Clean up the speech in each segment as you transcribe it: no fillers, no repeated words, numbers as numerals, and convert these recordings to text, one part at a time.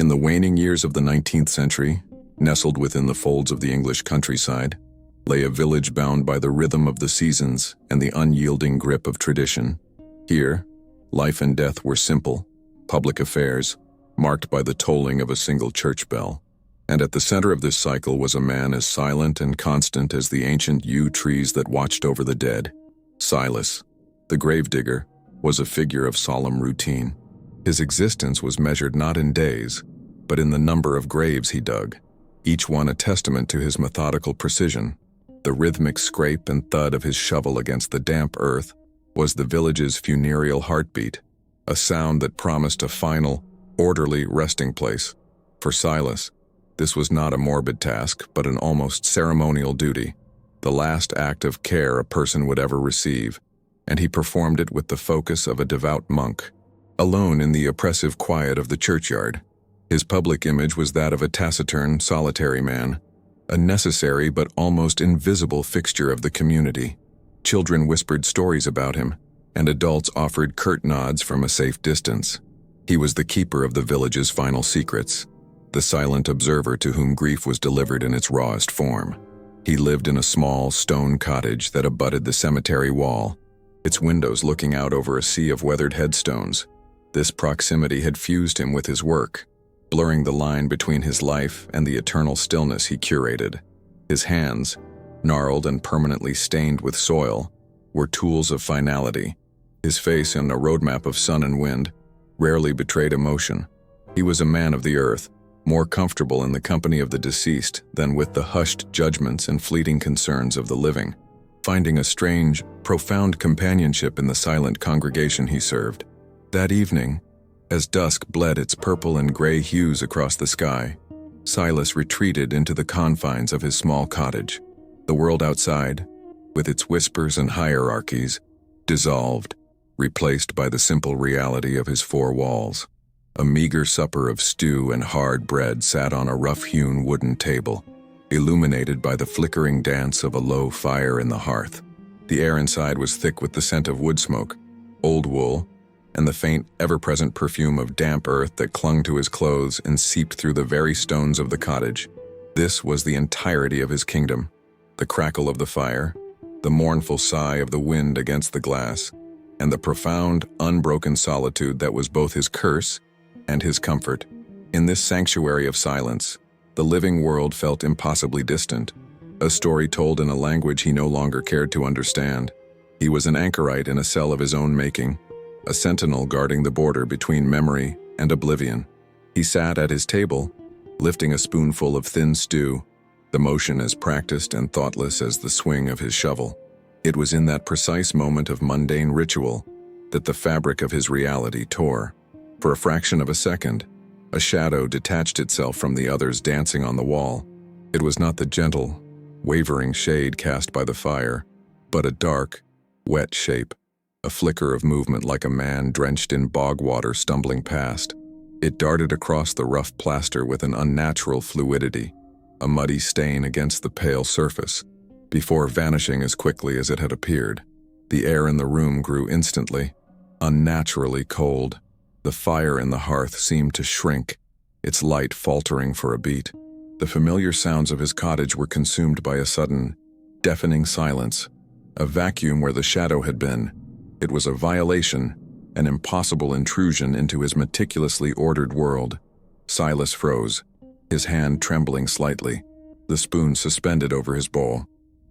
In the waning years of the 19th century, nestled within the folds of the English countryside, lay a village bound by the rhythm of the seasons and the unyielding grip of tradition. Here, life and death were simple, public affairs, marked by the tolling of a single church bell. And at the center of this cycle was a man as silent and constant as the ancient yew trees that watched over the dead. Silas, the gravedigger, was a figure of solemn routine. His existence was measured not in days, but in the number of graves he dug, each one a testament to his methodical precision. The rhythmic scrape and thud of his shovel against the damp earth was the village's funereal heartbeat, a sound that promised a final, orderly resting place. For Silas, this was not a morbid task, but an almost ceremonial duty, the last act of care a person would ever receive, and he performed it with the focus of a devout monk. Alone in the oppressive quiet of the churchyard, his public image was that of a taciturn, solitary man, a necessary but almost invisible fixture of the community. Children whispered stories about him, and adults offered curt nods from a safe distance. He was the keeper of the village's final secrets, the silent observer to whom grief was delivered in its rawest form. He lived in a small stone cottage that abutted the cemetery wall, its windows looking out over a sea of weathered headstones. This proximity had fused him with his work, blurring the line between his life and the eternal stillness he curated. His hands, gnarled and permanently stained with soil, were tools of finality. His face, on a roadmap of sun and wind, rarely betrayed emotion. He was a man of the earth, more comfortable in the company of the deceased than with the hushed judgments and fleeting concerns of the living, finding a strange, profound companionship in the silent congregation he served. That evening, as dusk bled its purple and gray hues across the sky, Silas retreated into the confines of his small cottage. The world outside, with its whispers and hierarchies, dissolved, replaced by the simple reality of his four walls. A meager supper of stew and hard bread sat on a rough-hewn wooden table, illuminated by the flickering dance of a low fire in the hearth. The air inside was thick with the scent of wood smoke, old wool, and the faint, ever-present perfume of damp earth that clung to his clothes and seeped through the very stones of the cottage. This was the entirety of his kingdom: the crackle of the fire, the mournful sigh of the wind against the glass, and the profound, unbroken solitude that was both his curse and his comfort. In this sanctuary of silence, the living world felt impossibly distant, a story told in a language he no longer cared to understand. He was an anchorite in a cell of his own making, a sentinel guarding the border between memory and oblivion. He sat at his table, lifting a spoonful of thin stew, the motion as practiced and thoughtless as the swing of his shovel. It was in that precise moment of mundane ritual that the fabric of his reality tore. For a fraction of a second, a shadow detached itself from the others dancing on the wall. It was not the gentle, wavering shade cast by the fire, but a dark, wet shape, a flicker of movement like a man drenched in bog water stumbling past. It darted across the rough plaster with an unnatural fluidity, a muddy stain against the pale surface, before vanishing as quickly as it had appeared. The air in the room grew instantly, unnaturally cold. The fire in the hearth seemed to shrink, its light faltering for a beat. The familiar sounds of his cottage were consumed by a sudden, deafening silence, a vacuum where the shadow had been. It was a violation, an impossible intrusion into his meticulously ordered world. Silas froze, his hand trembling slightly, the spoon suspended over his bowl.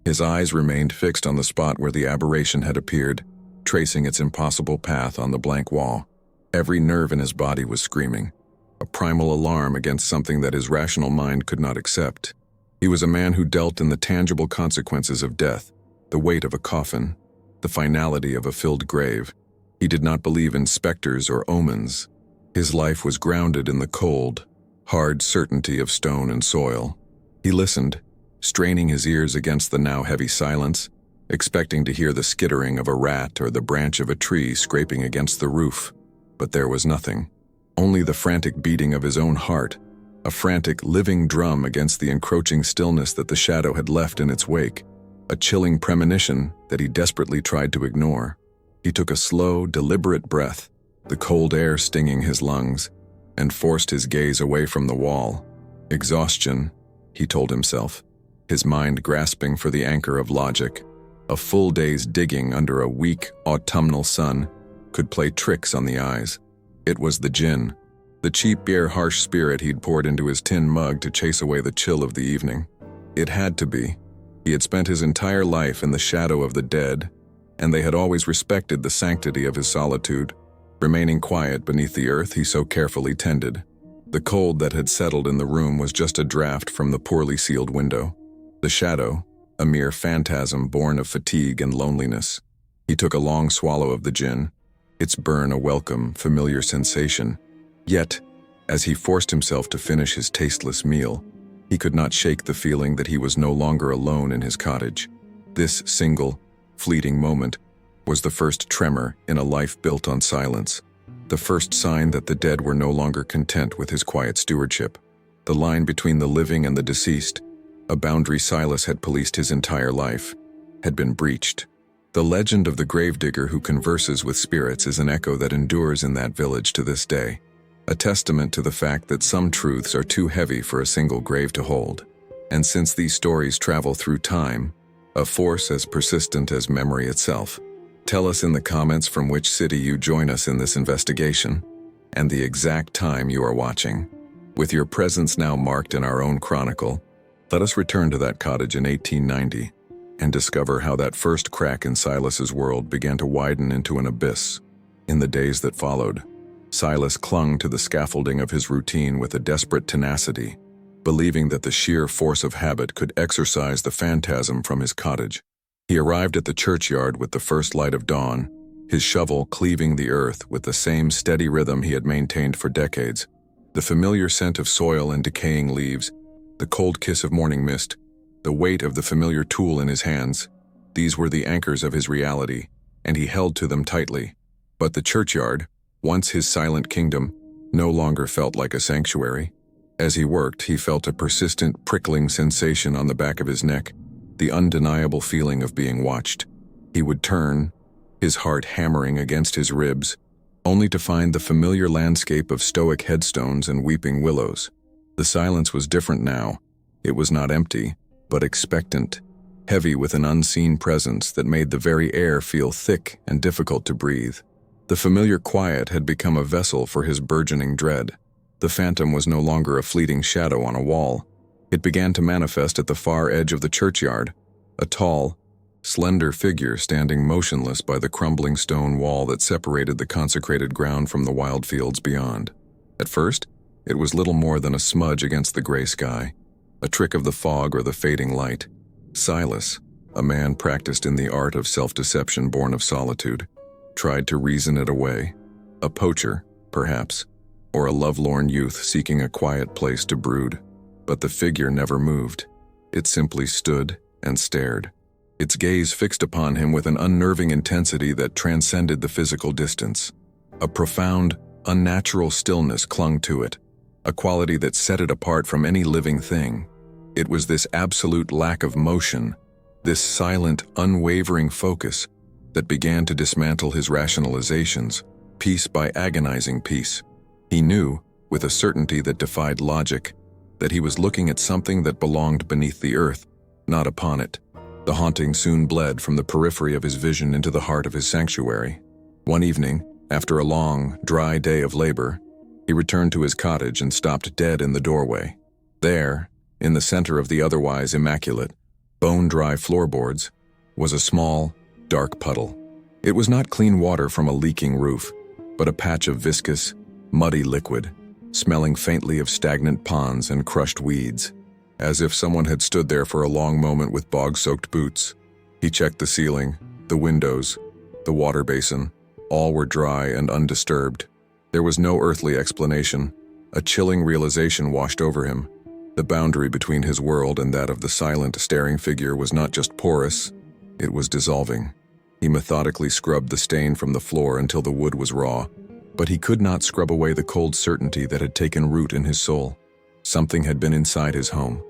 His eyes remained fixed on the spot where the aberration had appeared, tracing its impossible path on the blank wall. Every nerve in his body was screaming, a primal alarm against something that his rational mind could not accept. He was a man who dealt in the tangible consequences of death, the weight of a coffin, the finality of a filled grave. He did not believe in specters or omens. His life was grounded in the cold, hard certainty of stone and soil. He listened, straining his ears against the now heavy silence, expecting to hear the skittering of a rat or the branch of a tree scraping against the roof. But there was nothing. Only the frantic beating of his own heart, a frantic, living drum against the encroaching stillness that the shadow had left in its wake, a chilling premonition that he desperately tried to ignore. He took a slow, deliberate breath, the cold air stinging his lungs, and forced his gaze away from the wall. Exhaustion, he told himself, his mind grasping for the anchor of logic. A full day's digging under a weak, autumnal sun could play tricks on the eyes. It was the gin, the cheap beer harsh spirit he'd poured into his tin mug to chase away the chill of the evening. It had to be. He had spent his entire life in the shadow of the dead, and they had always respected the sanctity of his solitude, remaining quiet beneath the earth he so carefully tended. The cold that had settled in the room was just a draft from the poorly sealed window. The shadow, a mere phantasm born of fatigue and loneliness. He took a long swallow of the gin, its burn a welcome, familiar sensation. Yet, as he forced himself to finish his tasteless meal, he could not shake the feeling that he was no longer alone in his cottage. This single, fleeting moment was the first tremor in a life built on silence, the first sign that the dead were no longer content with his quiet stewardship. The line between the living and the deceased, a boundary Silas had policed his entire life, had been breached. The legend of the gravedigger who converses with spirits is an echo that endures in that village to this day, a testament to the fact that some truths are too heavy for a single grave to hold. And since these stories travel through time, a force as persistent as memory itself, tell us in the comments from which city you join us in this investigation, and the exact time you are watching. With your presence now marked in our own chronicle, let us return to that cottage in 1890 and discover how that first crack in Silas's world began to widen into an abyss. In the days that followed, Silas clung to the scaffolding of his routine with a desperate tenacity, believing that the sheer force of habit could exorcise the phantasm from his cottage. He arrived at the churchyard with the first light of dawn, his shovel cleaving the earth with the same steady rhythm he had maintained for decades. The familiar scent of soil and decaying leaves, the cold kiss of morning mist, the weight of the familiar tool in his hands, these were the anchors of his reality, and he held to them tightly. But the churchyard, once his silent kingdom, no longer felt like a sanctuary. As he worked, he felt a persistent, prickling sensation on the back of his neck, the undeniable feeling of being watched. He would turn, his heart hammering against his ribs, only to find the familiar landscape of stoic headstones and weeping willows. The silence was different now. It was not empty, but expectant, heavy with an unseen presence that made the very air feel thick and difficult to breathe. The familiar quiet had become a vessel for his burgeoning dread. The phantom was no longer a fleeting shadow on a wall. It began to manifest at the far edge of the churchyard, a tall, slender figure standing motionless by the crumbling stone wall that separated the consecrated ground from the wild fields beyond. At first, it was little more than a smudge against the gray sky, a trick of the fog or the fading light. Silas, a man practiced in the art of self-deception born of solitude, tried to reason it away. A poacher, perhaps, or a lovelorn youth seeking a quiet place to brood. But the figure never moved. It simply stood and stared, its gaze fixed upon him with an unnerving intensity that transcended the physical distance. A profound, unnatural stillness clung to it, a quality that set it apart from any living thing. It was this absolute lack of motion, this silent, unwavering focus, that began to dismantle his rationalizations, piece by agonizing piece. He knew, with a certainty that defied logic, that he was looking at something that belonged beneath the earth, not upon it. The haunting soon bled from the periphery of his vision into the heart of his sanctuary. One evening, after a long, dry day of labor, he returned to his cottage and stopped dead in the doorway. There, in the center of the otherwise immaculate, bone-dry floorboards, was a small, dark puddle. It was not clean water from a leaking roof, but a patch of viscous, muddy liquid, smelling faintly of stagnant ponds and crushed weeds, as if someone had stood there for a long moment with bog-soaked boots. He checked the ceiling, the windows, the water basin. All were dry and undisturbed. There was no earthly explanation. A chilling realization washed over him. The boundary between his world and that of the silent, staring figure was not just porous, it was dissolving. He methodically scrubbed the stain from the floor until the wood was raw, but he could not scrub away the cold certainty that had taken root in his soul. Something had been inside his home.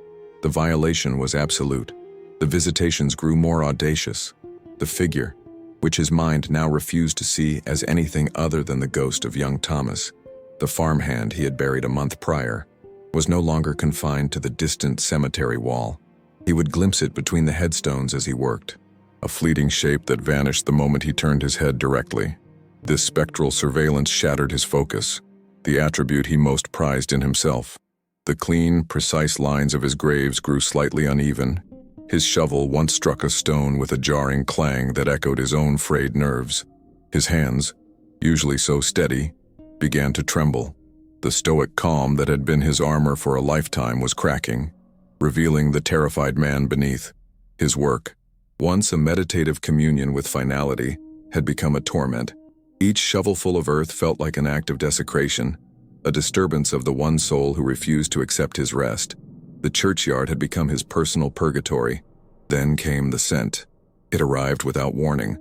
The violation was absolute. The visitations grew more audacious. The figure, which his mind now refused to see as anything other than the ghost of young Thomas, The farmhand he had buried a month prior was no longer confined to the distant cemetery wall. He would glimpse it between the headstones as he worked, a fleeting shape that vanished the moment he turned his head directly. This spectral surveillance shattered his focus, the attribute he most prized in himself. The clean, precise lines of his graves grew slightly uneven. His shovel once struck a stone with a jarring clang that echoed his own frayed nerves. His hands, usually so steady, began to tremble. The stoic calm that had been his armor for a lifetime was cracking, revealing the terrified man beneath. His work, once a meditative communion with finality, had become a torment. Each shovelful of earth felt like an act of desecration, a disturbance of the one soul who refused to accept his rest. The churchyard had become his personal purgatory. Then came the scent. It arrived without warning,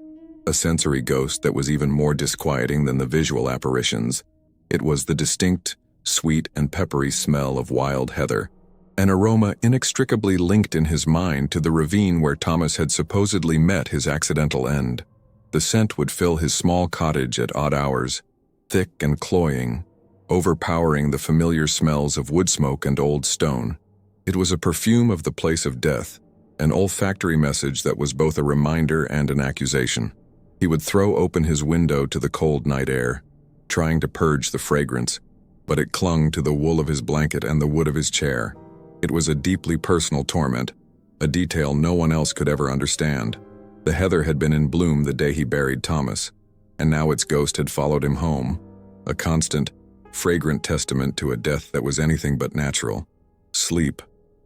a sensory ghost that was even more disquieting than the visual apparitions. It was the distinct, sweet and peppery smell of wild heather, an aroma inextricably linked in his mind to the ravine where Thomas had supposedly met his accidental end. The scent would fill his small cottage at odd hours, thick and cloying, overpowering the familiar smells of wood smoke and old stone. It was a perfume of the place of death, an olfactory message that was both a reminder and an accusation. He would throw open his window to the cold night air, trying to purge the fragrance, but it clung to the wool of his blanket and the wood of his chair. It was a deeply personal torment, a detail no one else could ever understand. The heather had been in bloom the day he buried Thomas, and now its ghost had followed him home, a constant, fragrant testament to a death that was anything but natural. Sleep,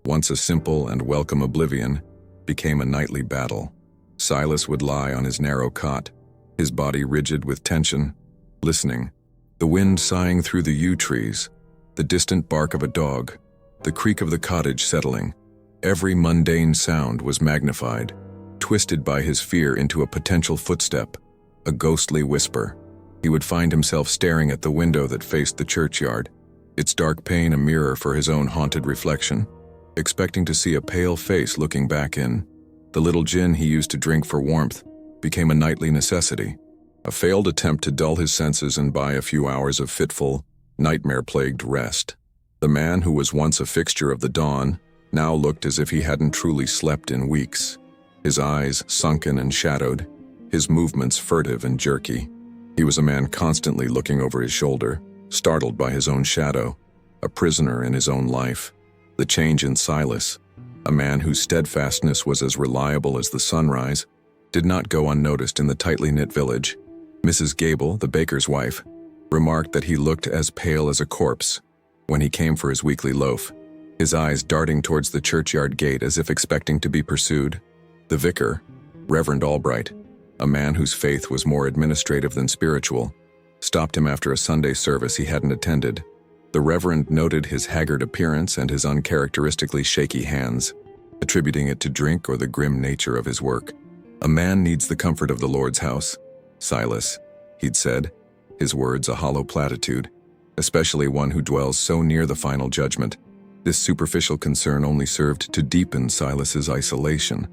once a simple and welcome oblivion, became a nightly battle. Silas would lie on his narrow cot, his body rigid with tension, listening, the wind sighing through the yew trees, the distant bark of a dog, the creak of the cottage settling. Every mundane sound was magnified, twisted by his fear into a potential footstep, a ghostly whisper. He would find himself staring at the window that faced the churchyard, its dark pane a mirror for his own haunted reflection, expecting to see a pale face looking back in. The little gin he used to drink for warmth became a nightly necessity, a failed attempt to dull his senses and buy a few hours of fitful, nightmare-plagued rest. The man who was once a fixture of the dawn now looked as if he hadn't truly slept in weeks. His eyes sunken and shadowed, his movements furtive and jerky. He was a man constantly looking over his shoulder, startled by his own shadow, a prisoner in his own life. The change in Silas, a man whose steadfastness was as reliable as the sunrise, did not go unnoticed in the tightly knit village. Mrs. Gable, the baker's wife, remarked that he looked as pale as a corpse when he came for his weekly loaf, his eyes darting towards the churchyard gate as if expecting to be pursued. The vicar, Reverend Albright, a man whose faith was more administrative than spiritual, stopped him after a Sunday service he hadn't attended. The Reverend noted his haggard appearance and his uncharacteristically shaky hands, attributing it to drink or the grim nature of his work. "A man needs the comfort of the Lord's house, Silas," he'd said, his words a hollow platitude, especially one who dwells so near the final judgment. This superficial concern only served to deepen Silas's isolation.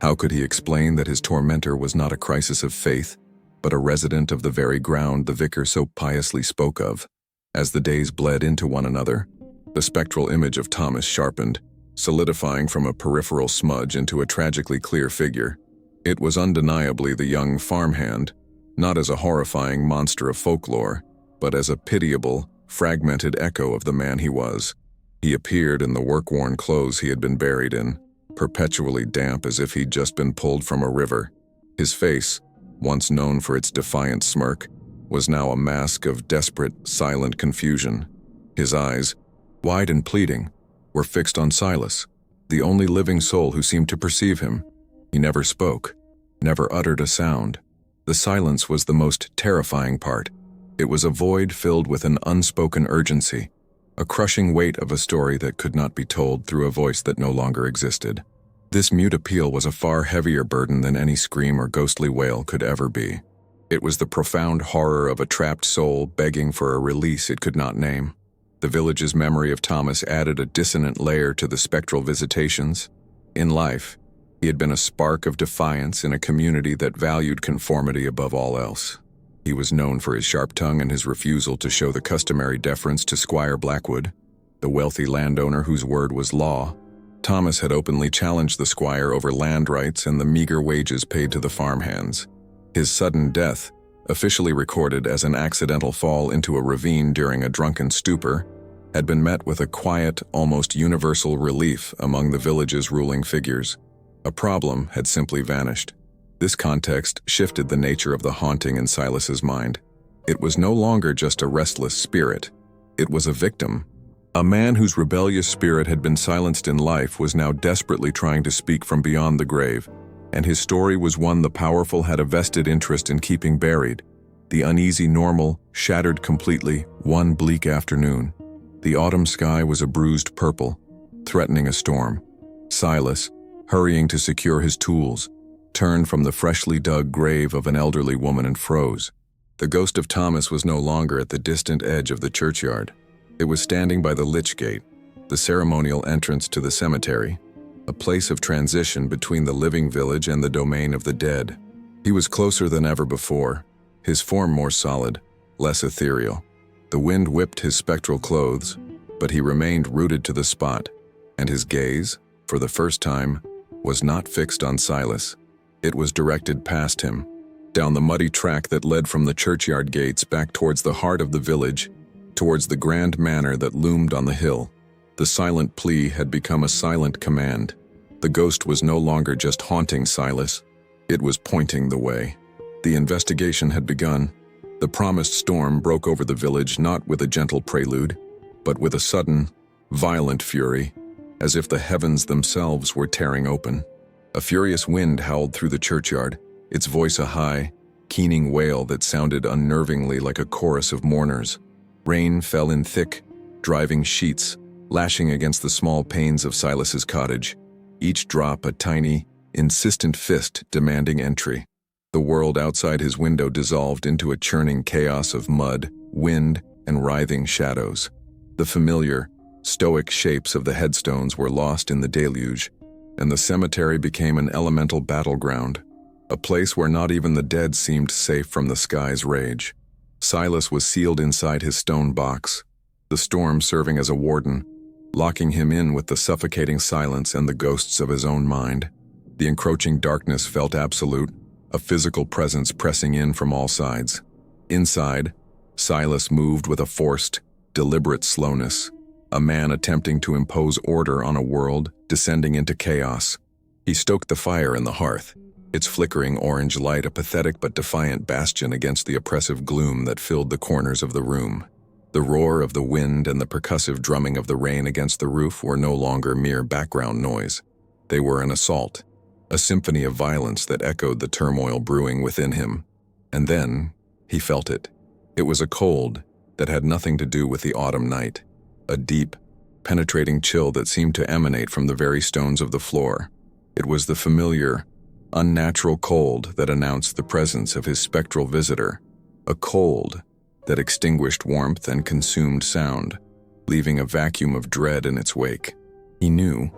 How could he explain that his tormentor was not a crisis of faith, but a resident of the very ground the vicar so piously spoke of? As the days bled into one another, the spectral image of Thomas sharpened, solidifying from a peripheral smudge into a tragically clear figure. It was undeniably the young farmhand, not as a horrifying monster of folklore, but as a pitiable, fragmented echo of the man he was. He appeared in the work-worn clothes he had been buried in, perpetually damp as if he'd just been pulled from a river. His face, once known for its defiant smirk, was now a mask of desperate, silent confusion. His eyes, wide and pleading, were fixed on Silas, the only living soul who seemed to perceive him. He never spoke, never uttered a sound. The silence was the most terrifying part. It was a void filled with an unspoken urgency, a crushing weight of a story that could not be told through a voice that no longer existed. This mute appeal was a far heavier burden than any scream or ghostly wail could ever be. It was the profound horror of a trapped soul begging for a release it could not name. The village's memory of Thomas added a dissonant layer to the spectral visitations. In life, he had been a spark of defiance in a community that valued conformity above all else. He was known for his sharp tongue and his refusal to show the customary deference to Squire Blackwood, the wealthy landowner whose word was law. Thomas had openly challenged the squire over land rights and the meager wages paid to the farmhands. His sudden death, officially recorded as an accidental fall into a ravine during a drunken stupor, had been met with a quiet, almost universal relief among the village's ruling figures. A problem had simply vanished. This context shifted the nature of the haunting in Silas's mind. It was no longer just a restless spirit. It was a victim. A man whose rebellious spirit had been silenced in life was now desperately trying to speak from beyond the grave, and his story was one the powerful had a vested interest in keeping buried. The uneasy normal shattered completely one bleak afternoon. The autumn sky was a bruised purple, threatening a storm. Silas, hurrying to secure his tools, turned from the freshly dug grave of an elderly woman and froze. The ghost of Thomas was no longer at the distant edge of the churchyard. It was standing by the lich gate, the ceremonial entrance to the cemetery, a place of transition between the living village and the domain of the dead. He was closer than ever before, his form more solid, less ethereal. The wind whipped his spectral clothes, but he remained rooted to the spot, and his gaze, for the first time, was not fixed on Silas. It was directed past him, down the muddy track that led from the churchyard gates back towards the heart of the village, towards the grand manor that loomed on the hill. The silent plea had become a silent command. The ghost was no longer just haunting Silas, it was pointing the way. The investigation had begun. The promised storm broke over the village not with a gentle prelude, but with a sudden, violent fury, as if the heavens themselves were tearing open. A furious wind howled through the churchyard, its voice a high, keening wail that sounded unnervingly like a chorus of mourners. Rain fell in thick, driving sheets, lashing against the small panes of Silas's cottage, each drop a tiny, insistent fist demanding entry. The world outside his window dissolved into a churning chaos of mud, wind, and writhing shadows. The familiar, stoic shapes of the headstones were lost in the deluge, and the cemetery became an elemental battleground, a place where not even the dead seemed safe from the sky's rage. Silas was sealed inside his stone box, the storm serving as a warden, locking him in with the suffocating silence and the ghosts of his own mind. The encroaching darkness felt absolute, a physical presence pressing in from all sides. Inside, Silas moved with a forced, deliberate slowness, a man attempting to impose order on a world descending into chaos. He stoked the fire in the hearth, its flickering orange light a pathetic but defiant bastion against the oppressive gloom that filled the corners of the room. The roar of the wind and the percussive drumming of the rain against the roof were no longer mere background noise. They were an assault, a symphony of violence that echoed the turmoil brewing within him. And then, he felt it. It was a cold that had nothing to do with the autumn night, a deep, penetrating chill that seemed to emanate from the very stones of the floor. It was the familiar, unnatural cold that announced the presence of his spectral visitor, a cold that extinguished warmth and consumed sound, leaving a vacuum of dread in its wake. He knew,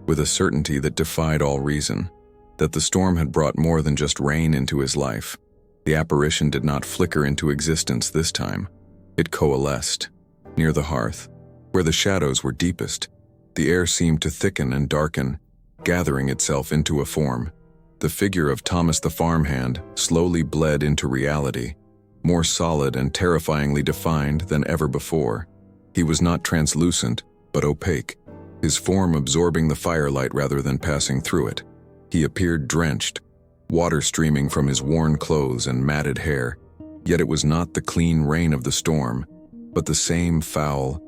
with a certainty that defied all reason, that the storm had brought more than just rain into his life. The apparition did not flicker into existence this time. It coalesced, near the hearth, where the shadows were deepest. The air seemed to thicken and darken, gathering itself into a form. The figure of Thomas the farmhand slowly bled into reality, more solid and terrifyingly defined than ever before. He was not translucent, but opaque, his form absorbing the firelight rather than passing through it. He appeared drenched, water streaming from his worn clothes and matted hair, yet it was not the clean rain of the storm, but the same foul,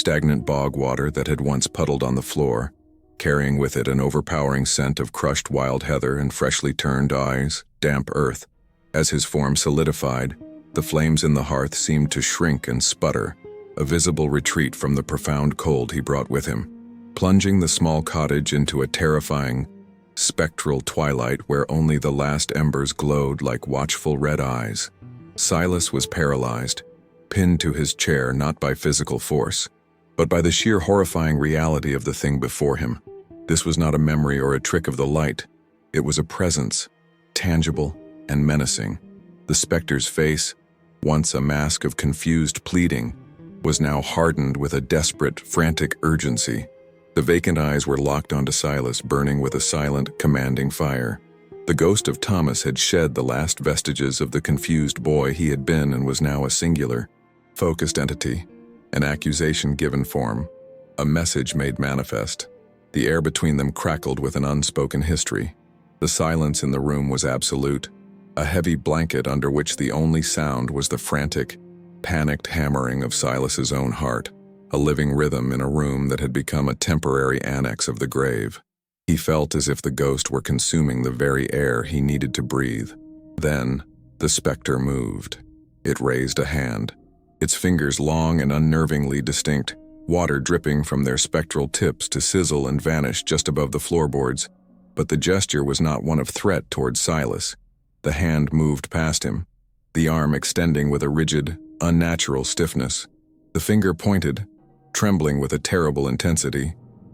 stagnant bog water that had once puddled on the floor, carrying with it an overpowering scent of crushed wild heather and freshly turned eyes, damp earth. As his form solidified, the flames in the hearth seemed to shrink and sputter, a visible retreat from the profound cold he brought with him, plunging the small cottage into a terrifying, spectral twilight where only the last embers glowed like watchful red eyes. Silas was paralyzed, pinned to his chair not by physical force, but by the sheer horrifying reality of the thing before him. This was not a memory or a trick of the light. It was a presence, tangible and menacing. The specter's face, once a mask of confused pleading, was now hardened with a desperate, frantic urgency. The vacant eyes were locked onto Silas, burning with a silent, commanding fire. The ghost of Thomas had shed the last vestiges of the confused boy he had been and was now a singular, focused entity, an accusation given form, a message made manifest. The air between them crackled with an unspoken history. The silence in the room was absolute, a heavy blanket under which the only sound was the frantic, panicked hammering of Silas's own heart, a living rhythm in a room that had become a temporary annex of the grave. He felt as if the ghost were consuming the very air he needed to breathe. Then, the specter moved. It raised a hand, its fingers long and unnervingly distinct, water dripping from their spectral tips to sizzle and vanish just above the floorboards. But the gesture was not one of threat towards Silas. The hand moved past him, the arm extending with a rigid, unnatural stiffness. The finger pointed, trembling with a terrible intensity,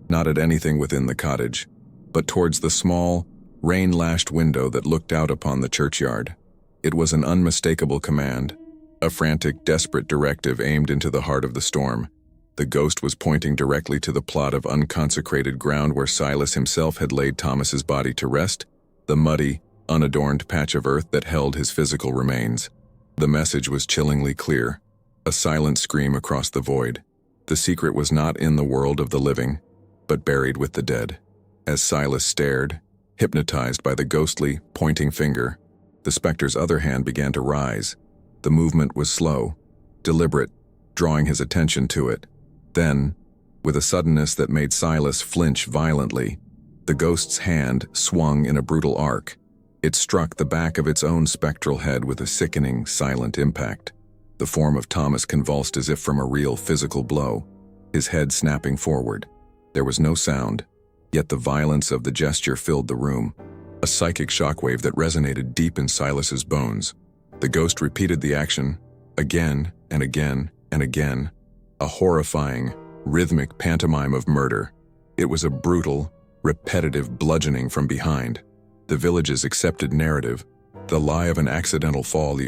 not at anything within the cottage, but towards the small, rain-lashed window that looked out upon the churchyard. It was an unmistakable command, a frantic, desperate directive aimed into the heart of the storm. The ghost was pointing directly to the plot of unconsecrated ground where Silas himself had laid Thomas's body to rest, the muddy, unadorned patch of earth that held his physical remains. The message was chillingly clear, a silent scream across the void. The secret was not in the world of the living, but buried with the dead. As Silas stared, hypnotized by the ghostly, pointing finger, the specter's other hand began to rise. The movement was slow, deliberate, drawing his attention to it. Then, with a suddenness that made Silas flinch violently, the ghost's hand swung in a brutal arc. It struck the back of its own spectral head with a sickening, silent impact. The form of Thomas convulsed as if from a real physical blow, his head snapping forward. There was no sound, yet the violence of the gesture filled the room, a psychic shockwave that resonated deep in Silas's bones. The ghost repeated the action, again and again and again, a horrifying, rhythmic pantomime of murder. It was a brutal, repetitive bludgeoning from behind. The village's accepted narrative, the lie of an accidental fall,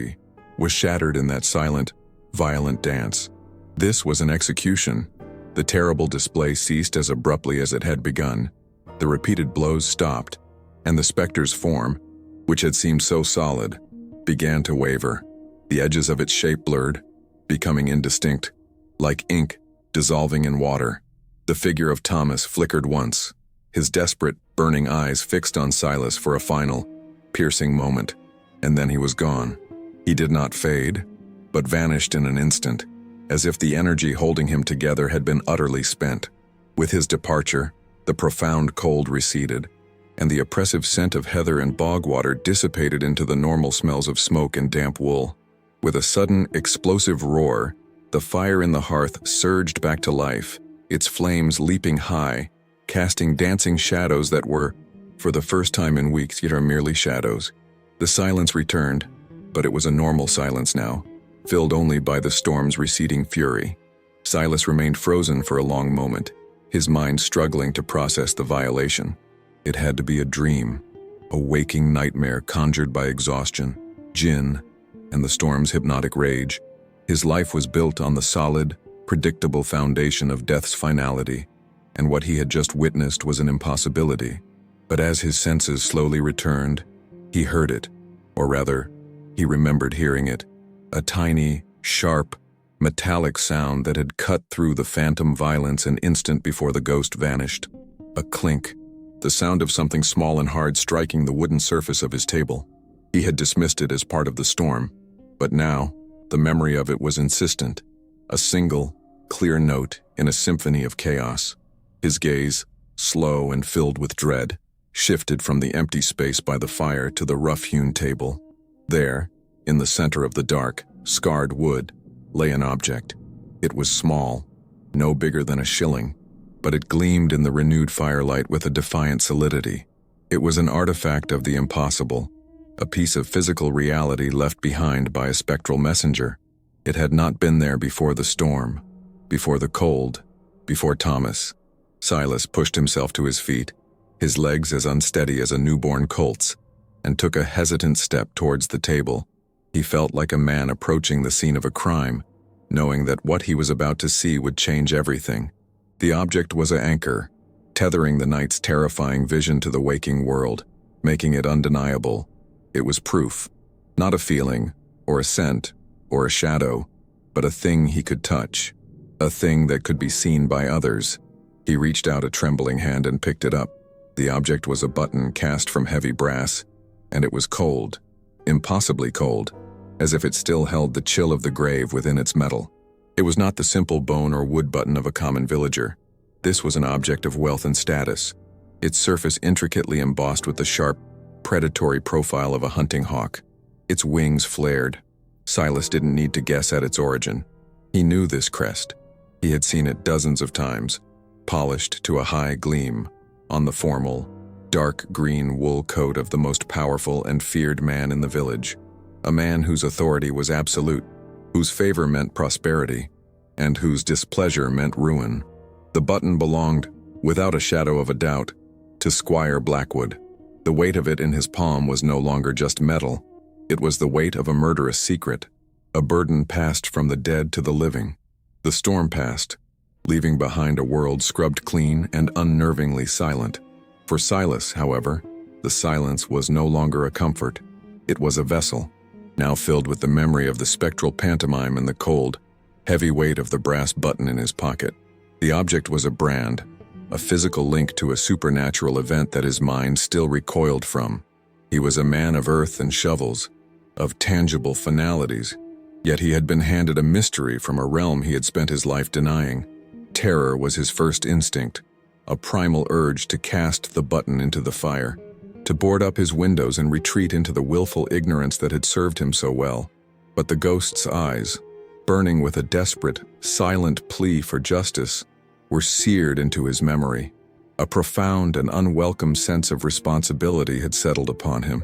was shattered in that silent, violent dance. This was an execution. The terrible display ceased as abruptly as it had begun. The repeated blows stopped, and the specter's form, which had seemed so solid, began to waver. The edges of its shape blurred, becoming indistinct, like ink dissolving in water. The figure of Thomas flickered once, his desperate, burning eyes fixed on Silas for a final, piercing moment, and then he was gone. He did not fade, but vanished in an instant, as if the energy holding him together had been utterly spent. With his departure, the profound cold receded, and the oppressive scent of heather and bog water dissipated into the normal smells of smoke and damp wool. With a sudden, explosive roar, the fire in the hearth surged back to life, its flames leaping high, casting dancing shadows that were, for the first time in weeks, yet are merely shadows. The silence returned, but it was a normal silence now, filled only by the storm's receding fury. Silas remained frozen for a long moment, his mind struggling to process the violation. It had to be a dream, a waking nightmare conjured by exhaustion, gin, and the storm's hypnotic rage. His life was built on the solid, predictable foundation of death's finality, and what he had just witnessed was an impossibility. But as his senses slowly returned, he heard it, or rather, he remembered hearing it, a tiny, sharp, metallic sound that had cut through the phantom violence an instant before the ghost vanished. A clink, the sound of something small and hard striking the wooden surface of his table. He had dismissed it as part of the storm, but now, the memory of it was insistent, a single, clear note in a symphony of chaos. His gaze, slow and filled with dread, shifted from the empty space by the fire to the rough-hewn table. There, in the center of the dark, scarred wood, lay an object. It was small, no bigger than a shilling, but it gleamed in the renewed firelight with a defiant solidity. It was an artifact of the impossible, a piece of physical reality left behind by a spectral messenger. It had not been there before the storm, before the cold, before Thomas. Silas pushed himself to his feet, his legs as unsteady as a newborn colt's, and took a hesitant step towards the table. He felt like a man approaching the scene of a crime, knowing that what he was about to see would change everything. The object was an anchor, tethering the night's terrifying vision to the waking world, making it undeniable. It was proof, not a feeling, or a scent, or a shadow, but a thing he could touch, a thing that could be seen by others. He reached out a trembling hand and picked it up. The object was a button cast from heavy brass, and it was cold, impossibly cold, as if it still held the chill of the grave within its metal. It was not the simple bone or wood button of a common villager. This was an object of wealth and status, its surface intricately embossed with the sharp, predatory profile of a hunting hawk. Its wings flared. Silas didn't need to guess at its origin. He knew this crest. He had seen it dozens of times, polished to a high gleam, on the formal, dark green wool coat of the most powerful and feared man in the village. A man whose authority was absolute, whose favor meant prosperity, and whose displeasure meant ruin. The button belonged, without a shadow of a doubt, to Squire Blackwood. The weight of it in his palm was no longer just metal. It was the weight of a murderous secret, a burden passed from the dead to the living. The storm passed, leaving behind a world scrubbed clean and unnervingly silent. For Silas, however, the silence was no longer a comfort. It was a vessel, now filled with the memory of the spectral pantomime and the cold, heavy weight of the brass button in his pocket. The object was a brand, a physical link to a supernatural event that his mind still recoiled from. He was a man of earth and shovels, of tangible finalities, yet he had been handed a mystery from a realm he had spent his life denying. Terror was his first instinct, a primal urge to cast the button into the fire, to board up his windows and retreat into the willful ignorance that had served him so well. But the ghost's eyes, burning with a desperate, silent plea for justice, were seared into his memory. A profound and unwelcome sense of responsibility had settled upon him,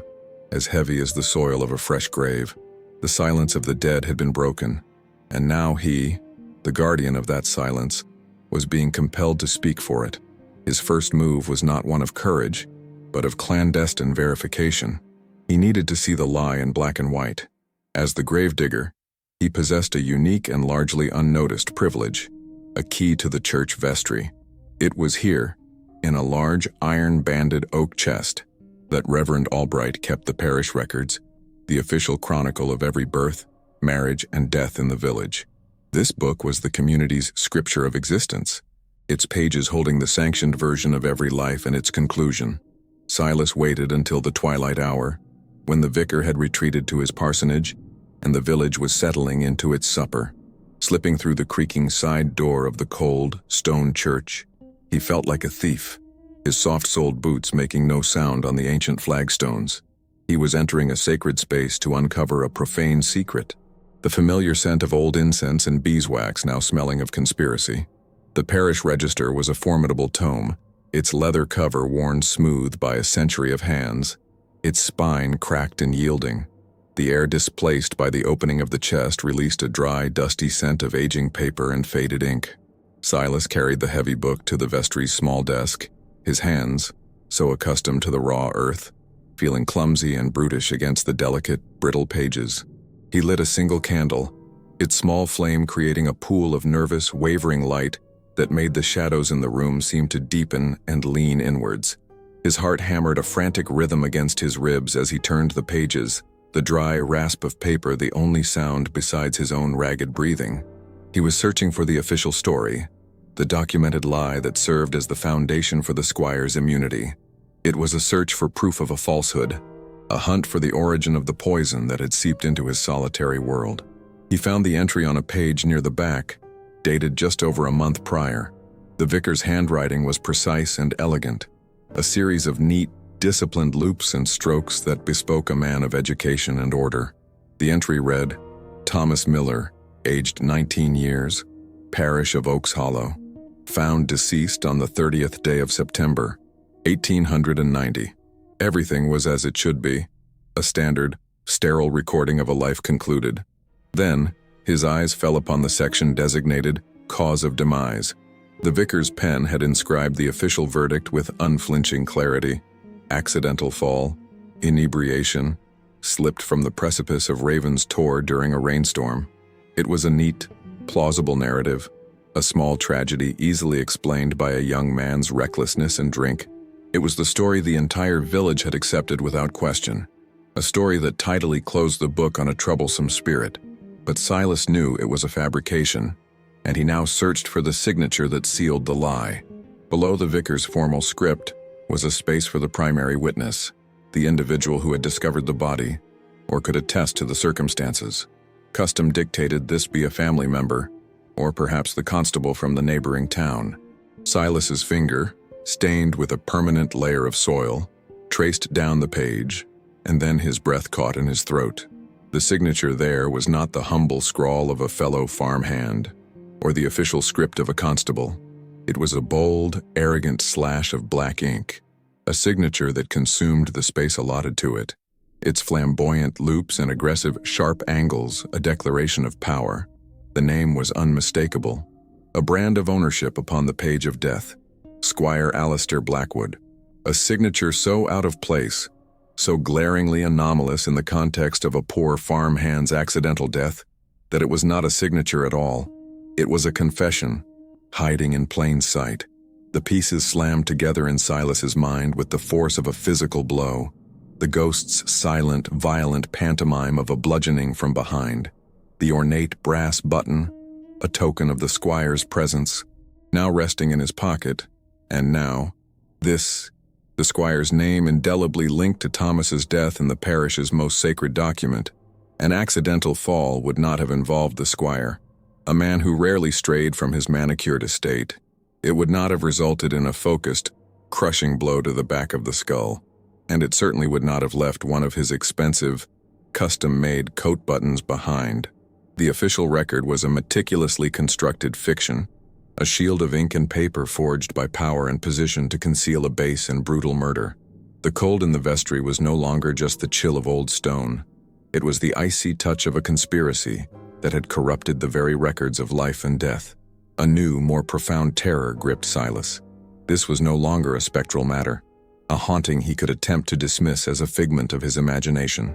as heavy as the soil of a fresh grave. The silence of the dead had been broken, and now he, the guardian of that silence, was being compelled to speak for it. His first move was not one of courage, but of clandestine verification. He needed to see the lie in black and white. As the gravedigger, he possessed a unique and largely unnoticed privilege, a key to the church vestry. It was here, in a large iron-banded oak chest, that Reverend Albright kept the parish records, the official chronicle of every birth, marriage, and death in the village. This book was the community's scripture of existence, its pages holding the sanctioned version of every life and its conclusion. Silas waited until the twilight hour, when the vicar had retreated to his parsonage and the village was settling into its supper. Slipping through the creaking side door of the cold, stone church, he felt like a thief, his soft-soled boots making no sound on the ancient flagstones. He was entering a sacred space to uncover a profane secret, the familiar scent of old incense and beeswax now smelling of conspiracy. The parish register was a formidable tome, its leather cover worn smooth by a century of hands, its spine cracked and yielding. The air displaced by the opening of the chest released a dry, dusty scent of aging paper and faded ink. Silas carried the heavy book to the vestry's small desk, his hands, so accustomed to the raw earth, feeling clumsy and brutish against the delicate, brittle pages. He lit a single candle, its small flame creating a pool of nervous, wavering light that made the shadows in the room seem to deepen and lean inwards. His heart hammered a frantic rhythm against his ribs as he turned the pages, the dry rasp of paper the only sound besides his own ragged breathing. He was searching for the official story, the documented lie that served as the foundation for the squire's immunity. It was a search for proof of a falsehood, a hunt for the origin of the poison that had seeped into his solitary world. He found the entry on a page near the back, dated just over a month prior. The vicar's handwriting was precise and elegant, a series of neat, disciplined loops and strokes that bespoke a man of education and order. The entry read, Thomas Miller, aged 19 years, parish of Oaks Hollow, found deceased on the 30th day of September, 1890. Everything was as it should be, a standard, sterile recording of a life concluded. Then, his eyes fell upon the section designated Cause of Demise. The vicar's pen had inscribed the official verdict with unflinching clarity: accidental fall, inebriation, slipped from the precipice of Raven's Tor during a rainstorm. It was a neat, plausible narrative, a small tragedy easily explained by a young man's recklessness and drink. It was the story the entire village had accepted without question, a story that tidily closed the book on a troublesome spirit. But Silas knew it was a fabrication, and he now searched for the signature that sealed the lie. Below the vicar's formal script was a space for the primary witness, the individual who had discovered the body, or could attest to the circumstances. Custom dictated this be a family member, or perhaps the constable from the neighboring town. Silas's finger, stained with a permanent layer of soil, traced down the page, and then his breath caught in his throat. The signature there was not the humble scrawl of a fellow farmhand, or the official script of a constable. It was a bold, arrogant slash of black ink, a signature that consumed the space allotted to it. Its flamboyant loops and aggressive, sharp angles, a declaration of power. The name was unmistakable, a brand of ownership upon the page of death. Squire Alistair Blackwood, a signature so out of place, so glaringly anomalous in the context of a poor farmhand's accidental death, that it was not a signature at all. It was a confession, hiding in plain sight. The pieces slammed together in Silas's mind with the force of a physical blow, the ghost's silent, violent pantomime of a bludgeoning from behind. The ornate brass button, a token of the squire's presence, now resting in his pocket, and now, this, the squire's name indelibly linked to Thomas's death in the parish's most sacred document. An accidental fall would not have involved the squire, a man who rarely strayed from his manicured estate. It would not have resulted in a focused, crushing blow to the back of the skull, and it certainly would not have left one of his expensive, custom-made coat buttons behind. The official record was a meticulously constructed fiction, a shield of ink and paper forged by power and position to conceal a base and brutal murder. The cold in the vestry was no longer just the chill of old stone. It was the icy touch of a conspiracy that had corrupted the very records of life and death. A new, more profound terror gripped Silas. This was no longer a spectral matter, a haunting he could attempt to dismiss as a figment of his imagination.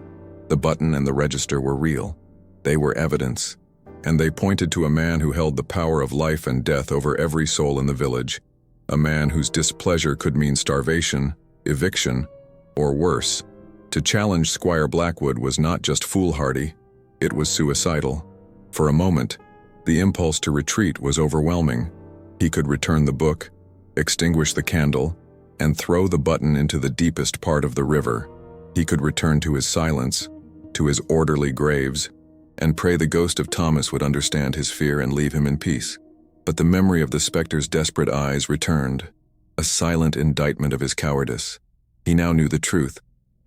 The button and the register were real. They were evidence, and they pointed to a man who held the power of life and death over every soul in the village, a man whose displeasure could mean starvation, eviction, or worse. To challenge Squire Blackwood was not just foolhardy, it was suicidal. For a moment, the impulse to retreat was overwhelming. He could return the book, extinguish the candle, and throw the button into the deepest part of the river. He could return to his silence, to his orderly graves, and pray the ghost of Thomas would understand his fear and leave him in peace. But the memory of the specter's desperate eyes returned, a silent indictment of his cowardice. He now knew the truth,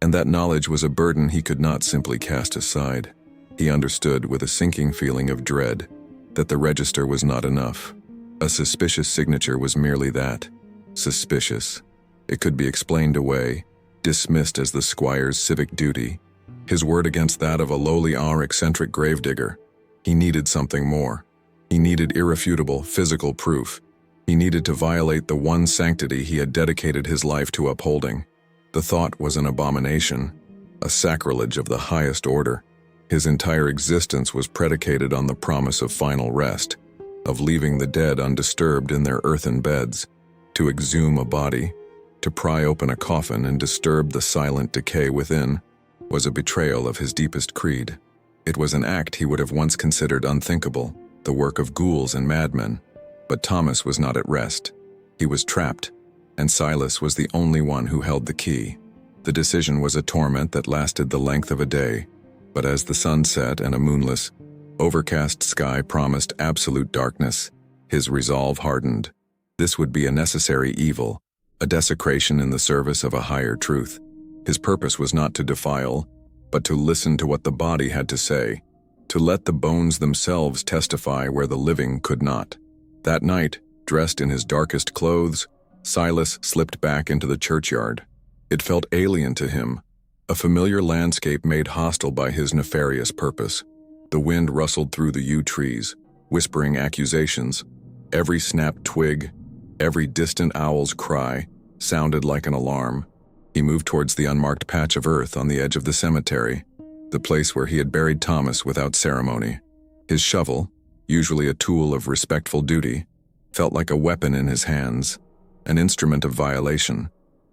and that knowledge was a burden he could not simply cast aside. He understood with a sinking feeling of dread that the register was not enough. A suspicious signature was merely that, suspicious. It could be explained away, dismissed as the squire's civic duty, his word against that of a lowly eccentric gravedigger. He needed something more. He needed irrefutable physical proof. He needed to violate the one sanctity he had dedicated his life to upholding. The thought was an abomination, a sacrilege of the highest order. His entire existence was predicated on the promise of final rest, of leaving the dead undisturbed in their earthen beds. To exhume a body, to pry open a coffin and disturb the silent decay within, was a betrayal of his deepest creed. It was an act he would have once considered unthinkable, the work of ghouls and madmen. But Thomas was not at rest. He was trapped, and Silas was the only one who held the key. The decision was a torment that lasted the length of a day, but as the sun set and a moonless, overcast sky promised absolute darkness, his resolve hardened. This would be a necessary evil, a desecration in the service of a higher truth. His purpose was not to defile, but to listen to what the body had to say, to let the bones themselves testify where the living could not. That night, dressed in his darkest clothes, Silas slipped back into the churchyard. It felt alien to him, a familiar landscape made hostile by his nefarious purpose. The wind rustled through the yew trees, whispering accusations. Every snapped twig, every distant owl's cry, sounded like an alarm. He moved towards the unmarked patch of earth on the edge of the cemetery. the place where he had buried Thomas without ceremony. His shovel, usually a tool of respectful duty, felt like a weapon in his hands, an instrument of violation.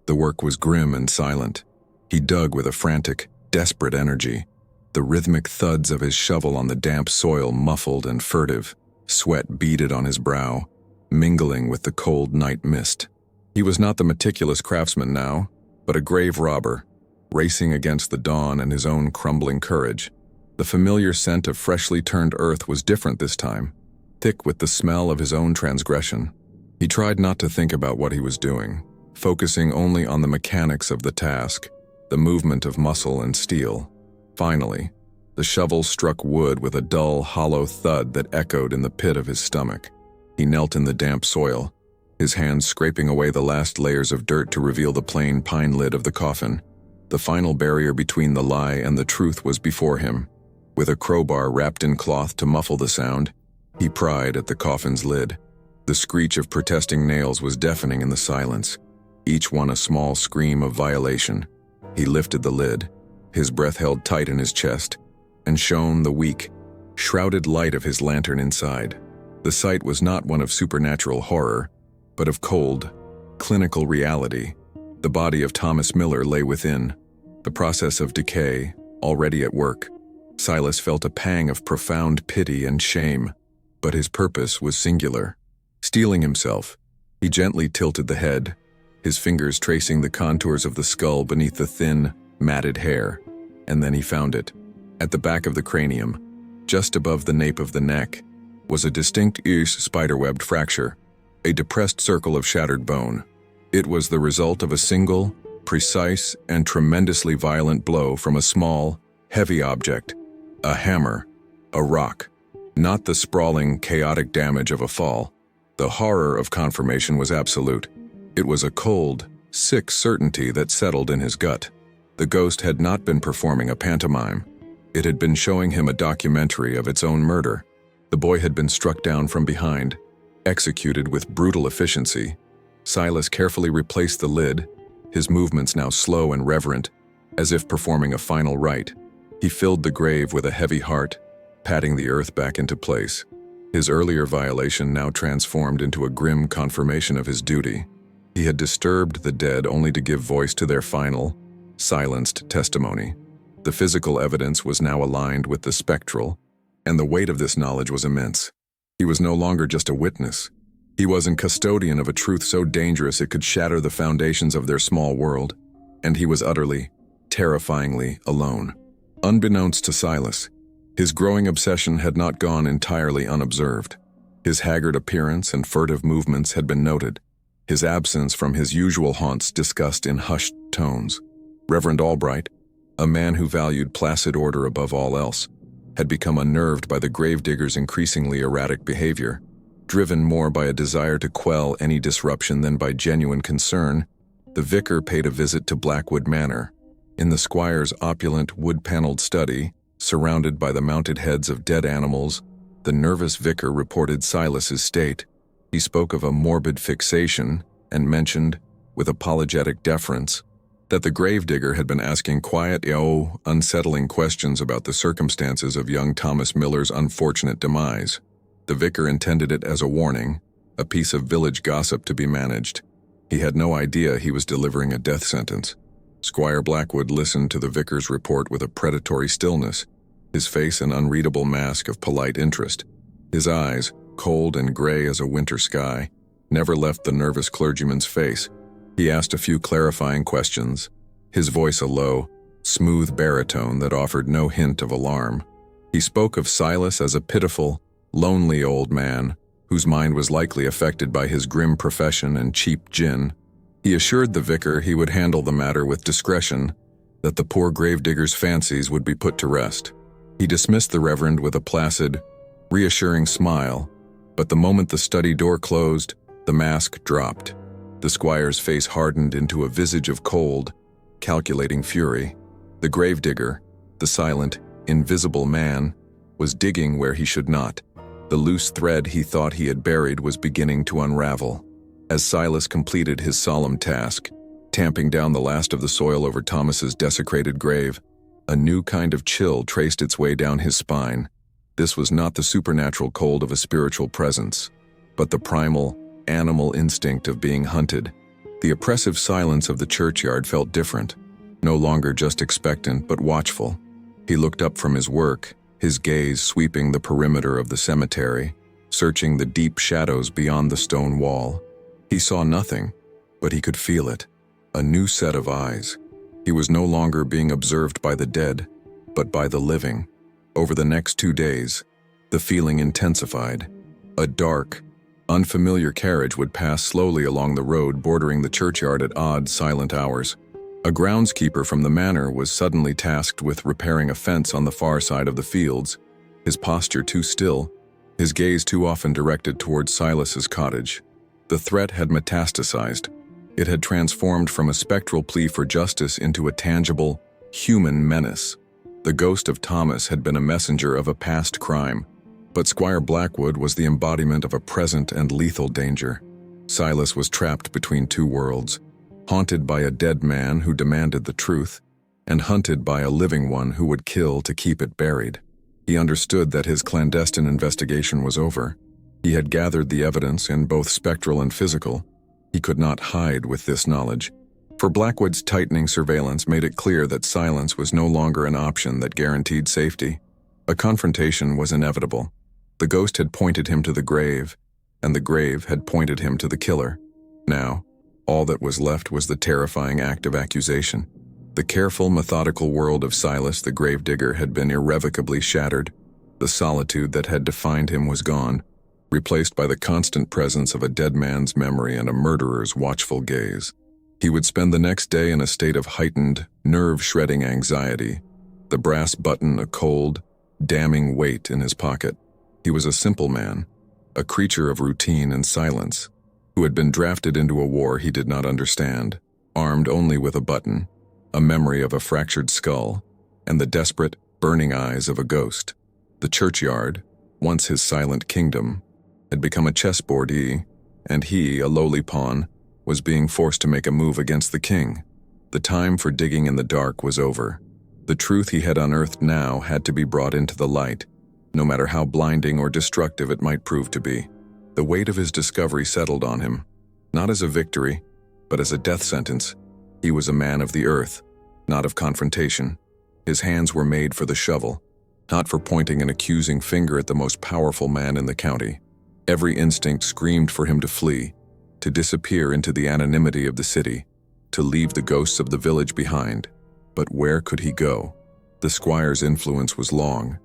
The work was grim and silent. He dug with a frantic, desperate energy. The rhythmic thuds of his shovel on the damp soil muffled and furtive. Sweat beaded on his brow, mingling with the cold night mist. He was not the meticulous craftsman now, but a grave robber, racing against the dawn and his own crumbling courage. The familiar scent of freshly turned earth was different this time, thick with the smell of his own transgression. He tried not to think about what he was doing, focusing only on the mechanics of the task, the movement of muscle and steel. Finally, the shovel struck wood with a dull, hollow thud that echoed in the pit of his stomach. He knelt in the damp soil, his hands scraping away the last layers of dirt to reveal the plain pine lid of the coffin. The final barrier between the lie and the truth was before him. With a crowbar wrapped in cloth to muffle the sound, he pried at the coffin's lid. The screech of protesting nails was deafening in the silence, each one a small scream of violation. He lifted the lid, his breath held tight in his chest, and shone the weak, shrouded light of his lantern inside. The sight was not one of supernatural horror, but of cold, clinical reality. The body of Thomas Miller lay within, the process of decay already at work. Silas felt a pang of profound pity and shame, but his purpose was singular. Steeling himself, he gently tilted the head, his fingers tracing the contours of the skull beneath the thin, matted hair, and then he found it. At the back of the cranium, just above the nape of the neck, was a distinct spiderwebbed fracture, a depressed circle of shattered bone. It was the result of a single, precise, and tremendously violent blow from a small, heavy object, a hammer, a rock. Not the sprawling, chaotic damage of a fall. The horror of confirmation was absolute. It was a cold, sick certainty that settled in his gut. The ghost had not been performing a pantomime. It had been showing him a documentary of its own murder. The boy had been struck down from behind, executed with brutal efficiency. Silas carefully replaced the lid, his movements now slow and reverent, as if performing a final rite. He filled the grave with a heavy heart, patting the earth back into place. His earlier violation now transformed into a grim confirmation of his duty. He had disturbed the dead only to give voice to their final, silenced testimony. The physical evidence was now aligned with the spectral, and the weight of this knowledge was immense. He was no longer just a witness. He was a custodian of a truth so dangerous it could shatter the foundations of their small world, and he was utterly, terrifyingly alone. Unbeknownst to Silas, his growing obsession had not gone entirely unobserved. His haggard appearance and furtive movements had been noted, his absence from his usual haunts discussed in hushed tones. Reverend Albright, a man who valued placid order above all else, had become unnerved by the gravedigger's increasingly erratic behavior. Driven more by a desire to quell any disruption than by genuine concern, the vicar paid a visit to Blackwood Manor. In the squire's opulent wood-paneled study, surrounded by the mounted heads of dead animals, the nervous vicar reported Silas's state. He spoke of a morbid fixation and mentioned, with apologetic deference, that the gravedigger had been asking quiet, unsettling questions about the circumstances of young Thomas Miller's unfortunate demise. The vicar intended it as a warning, a piece of village gossip to be managed. He had no idea he was delivering a death sentence. Squire Blackwood listened to the vicar's report with a predatory stillness, his face an unreadable mask of polite interest. His eyes, cold and gray as a winter sky, never left the nervous clergyman's face. He asked a few clarifying questions, his voice a low, smooth baritone that offered no hint of alarm. He spoke of Silas as a pitiful, lonely old man, whose mind was likely affected by his grim profession and cheap gin. He assured the vicar he would handle the matter with discretion, that the poor gravedigger's fancies would be put to rest. He dismissed the reverend with a placid, reassuring smile, but the moment the study door closed, the mask dropped. The squire's face hardened into a visage of cold, calculating fury. The gravedigger, the silent, invisible man, was digging where he should not. The loose thread he thought he had buried was beginning to unravel. As Silas completed his solemn task, tamping down the last of the soil over Thomas's desecrated grave, A new kind of chill traced its way down his spine. This was not the supernatural cold of a spiritual presence, but the primal, animal instinct of being hunted. The oppressive silence of the churchyard felt different, no longer just expectant but watchful. He looked up from his work, his gaze sweeping the perimeter of the cemetery, searching the deep shadows beyond the stone wall. He saw nothing, but he could feel it. A new set of eyes. He was no longer being observed by the dead, but by the living. Over the next 2 days, the feeling intensified. A dark, unfamiliar carriage would pass slowly along the road bordering the churchyard at odd, silent hours. A groundskeeper from the manor was suddenly tasked with repairing a fence on the far side of the fields, his posture too still, his gaze too often directed towards Silas's cottage. The threat had metastasized. It had transformed from a spectral plea for justice into a tangible, human menace. The ghost of Thomas had been a messenger of a past crime, but Squire Blackwood was the embodiment of a present and lethal danger. Silas was trapped between two worlds, haunted by a dead man who demanded the truth, and hunted by a living one who would kill to keep it buried. He understood that his clandestine investigation was over. He had gathered the evidence in both spectral and physical. He could not hide with this knowledge. For Blackwood's tightening surveillance made it clear that silence was no longer an option that guaranteed safety. A confrontation was inevitable. The ghost had pointed him to the grave, and the grave had pointed him to the killer. Now, all that was left was the terrifying act of accusation. The careful, methodical world of Silas the gravedigger had been irrevocably shattered. The solitude that had defined him was gone, replaced by the constant presence of a dead man's memory and a murderer's watchful gaze. He would spend the next day in a state of heightened, nerve-shredding anxiety, the brass button a cold, damning weight in his pocket. He was a simple man, a creature of routine and silence, who had been drafted into a war he did not understand, armed only with a button, a memory of a fractured skull, and the desperate, burning eyes of a ghost. The churchyard, once his silent kingdom, had become a chessboard and he, a lowly pawn, was being forced to make a move against the king. The time for digging in the dark was over. The truth he had unearthed now had to be brought into the light, no matter how blinding or destructive it might prove to be. The weight of his discovery settled on him, not as a victory, but as a death sentence. He was a man of the earth, not of confrontation. His hands were made for the shovel, not for pointing an accusing finger at the most powerful man in the county. Every instinct screamed for him to flee, to disappear into the anonymity of the city, to leave the ghosts of the village behind. But where could he go? The squire's influence was long,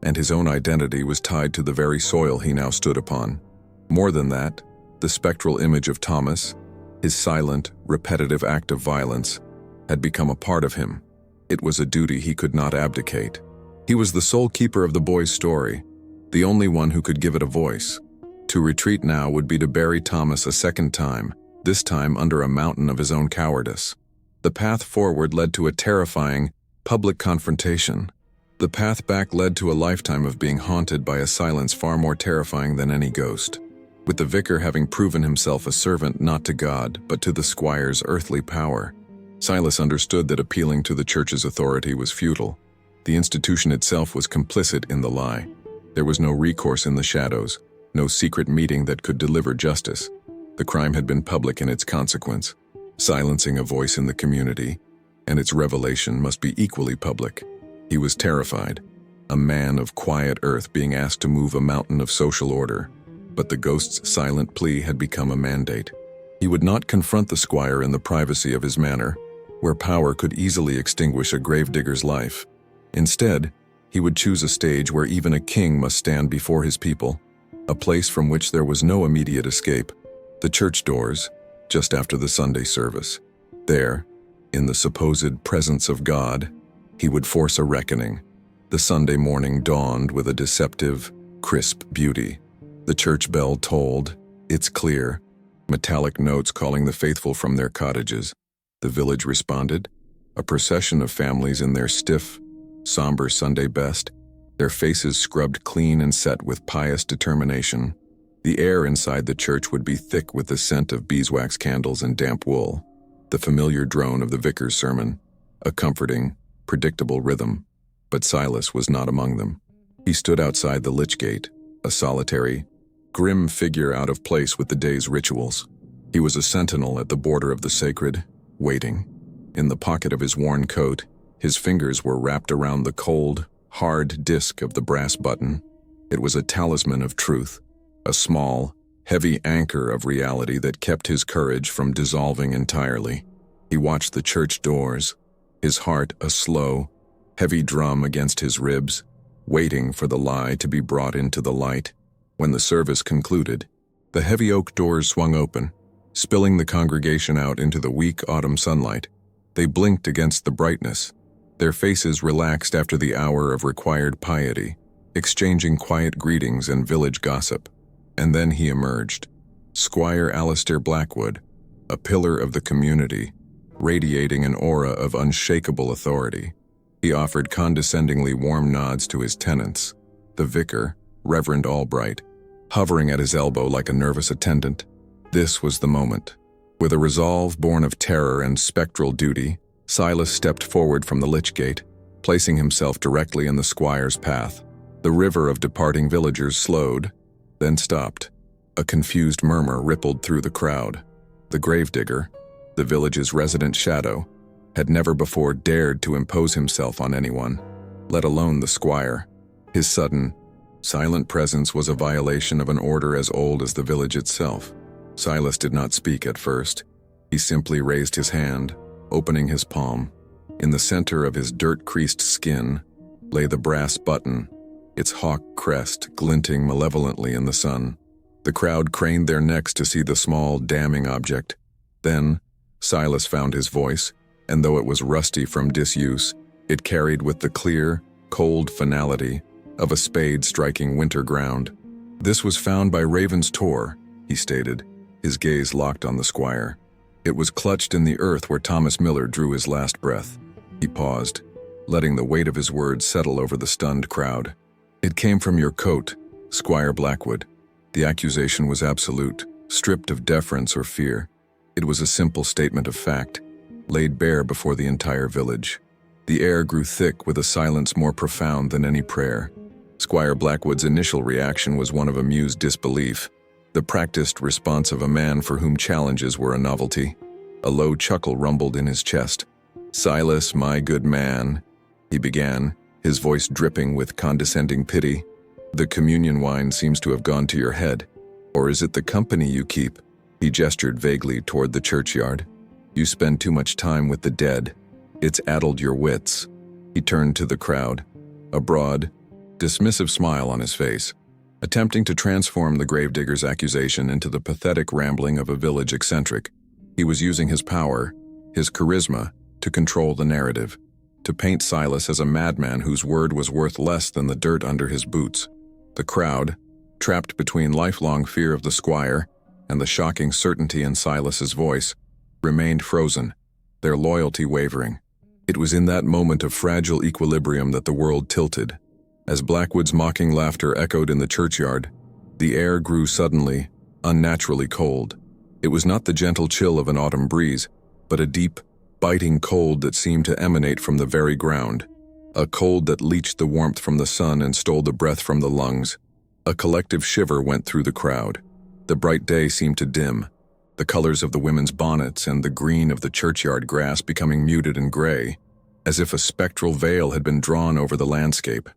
and his own identity was tied to the very soil he now stood upon. More than that, the spectral image of Thomas, his silent, repetitive act of violence, had become a part of him. It was a duty he could not abdicate. He was the sole keeper of the boy's story, the only one who could give it a voice. To retreat now would be to bury Thomas a second time, this time under a mountain of his own cowardice. The path forward led to a terrifying, public confrontation. The path back led to a lifetime of being haunted by a silence far more terrifying than any ghost. With the vicar having proven himself a servant not to God, but to the squire's earthly power, Silas understood that appealing to the church's authority was futile. The institution itself was complicit in the lie. There was no recourse in the shadows, no secret meeting that could deliver justice. The crime had been public in its consequence, silencing a voice in the community, and its revelation must be equally public. He was terrified, a man of quiet earth being asked to move a mountain of social order. But the ghost's silent plea had become a mandate. He would not confront the squire in the privacy of his manor, where power could easily extinguish a gravedigger's life. Instead, he would choose a stage where even a king must stand before his people, a place from which there was no immediate escape, the church doors, just after the Sunday service. There, in the supposed presence of God, he would force a reckoning. The Sunday morning dawned with a deceptive, crisp beauty. The church bell tolled, its clear, metallic notes calling the faithful from their cottages. The village responded, a procession of families in their stiff, somber Sunday best, their faces scrubbed clean and set with pious determination. The air inside the church would be thick with the scent of beeswax candles and damp wool. The familiar drone of the vicar's sermon, a comforting, predictable rhythm, but Silas was not among them. He stood outside the lich gate, a solitary, grim figure out of place with the day's rituals. He was a sentinel at the border of the sacred, waiting. In the pocket of his worn coat, his fingers were wrapped around the cold, hard disc of the brass button. It was a talisman of truth, a small, heavy anchor of reality that kept his courage from dissolving entirely. He watched the church doors, his heart a slow, heavy drum against his ribs, waiting for the lie to be brought into the light. When the service concluded, the heavy oak doors swung open, spilling the congregation out into the weak autumn sunlight. They blinked against the brightness, their faces relaxed after the hour of required piety, exchanging quiet greetings and village gossip. And then he emerged, Squire Alistair Blackwood, a pillar of the community, radiating an aura of unshakable authority. He offered condescendingly warm nods to his tenants, the vicar, Reverend Albright, hovering at his elbow like a nervous attendant. This was the moment. With a resolve born of terror and spectral duty, Silas stepped forward from the lich gate, placing himself directly in the squire's path. The river of departing villagers slowed, then stopped. A confused murmur rippled through the crowd. The gravedigger, the village's resident shadow, had never before dared to impose himself on anyone, let alone the squire. His sudden, silent presence was a violation of an order as old as the village itself. Silas did not speak at first. He simply raised his hand, opening his palm. In the center of his dirt-creased skin lay the brass button, its hawk crest glinting malevolently in the sun. The crowd craned their necks to see the small, damning object. Then, Silas found his voice, and though it was rusty from disuse, it carried with the clear, cold finality of a spade striking winter ground. "This was found by Raven's Tor," he stated, his gaze locked on the squire. "It was clutched in the earth where Thomas Miller drew his last breath." He paused, letting the weight of his words settle over the stunned crowd. "It came from your coat, Squire Blackwood." The accusation was absolute, stripped of deference or fear. It was a simple statement of fact, laid bare before the entire village. The air grew thick with a silence more profound than any prayer. Squire Blackwood's initial reaction was one of amused disbelief, the practiced response of a man for whom challenges were a novelty. A low chuckle rumbled in his chest. "Silas, my good man," he began, his voice dripping with condescending pity, "the communion wine seems to have gone to your head. Or is it the company you keep?" He gestured vaguely toward the churchyard. "You spend too much time with the dead. It's addled your wits." He turned to the crowd, a broad, dismissive smile on his face, attempting to transform the gravedigger's accusation into the pathetic rambling of a village eccentric. He was using his power, his charisma, to control the narrative, to paint Silas as a madman whose word was worth less than the dirt under his boots. The crowd, trapped between lifelong fear of the squire and the shocking certainty in Silas's voice, remained frozen, their loyalty wavering. It was in that moment of fragile equilibrium that the world tilted. As Blackwood's mocking laughter echoed in the churchyard, the air grew suddenly, unnaturally cold. It was not the gentle chill of an autumn breeze, but a deep, biting cold that seemed to emanate from the very ground. A cold that leached the warmth from the sun and stole the breath from the lungs. A collective shiver went through the crowd. The bright day seemed to dim, the colors of the women's bonnets and the green of the churchyard grass becoming muted and gray, as if a spectral veil had been drawn over the landscape.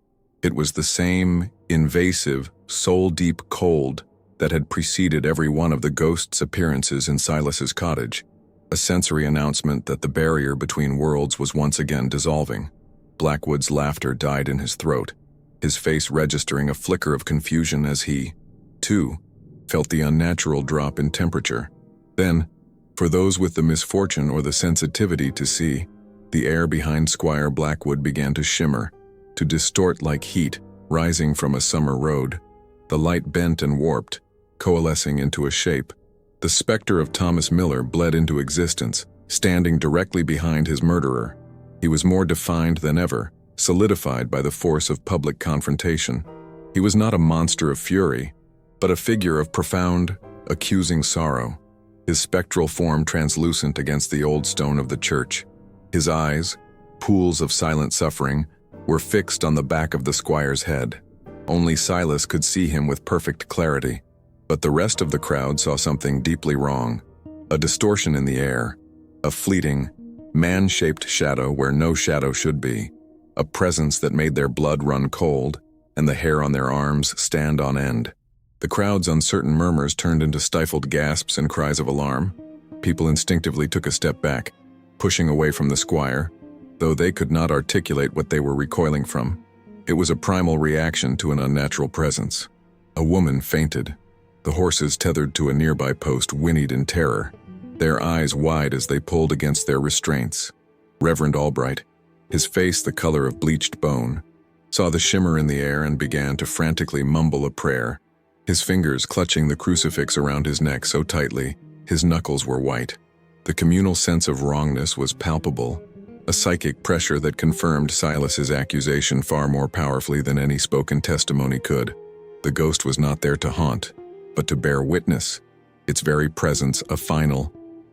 It was the same invasive, soul-deep cold that had preceded every one of the ghost's appearances in Silas's cottage, a sensory announcement that the barrier between worlds was once again dissolving. Blackwood's laughter died in his throat, his face registering a flicker of confusion as he, too, felt the unnatural drop in temperature. Then, for those with the misfortune or the sensitivity to see, the air behind Squire Blackwood began to shimmer, to distort like heat rising from a summer road. The light bent and warped, coalescing into a shape. The specter of Thomas Miller bled into existence, standing directly behind his murderer. He was more defined than ever, solidified by the force of public confrontation. He was not a monster of fury, but a figure of profound, accusing sorrow, his spectral form translucent against the old stone of the church. His eyes, pools of silent suffering, were fixed on the back of the squire's head. Only Silas could see him with perfect clarity, but the rest of the crowd saw something deeply wrong. A distortion in the air, a fleeting, man-shaped shadow where no shadow should be, a presence that made their blood run cold and the hair on their arms stand on end. The crowd's uncertain murmurs turned into stifled gasps and cries of alarm. People instinctively took a step back, pushing away from the squire, though they could not articulate what they were recoiling from. It was a primal reaction to an unnatural presence. A woman fainted. The horses tethered to a nearby post whinnied in terror, their eyes wide as they pulled against their restraints. Reverend Albright, his face the color of bleached bone, saw the shimmer in the air and began to frantically mumble a prayer, his fingers clutching the crucifix around his neck so tightly, his knuckles were white. The communal sense of wrongness was palpable, a psychic pressure that confirmed Silas's accusation far more powerfully than any spoken testimony could. The ghost was not there to haunt, but to bear witness, its very presence a final,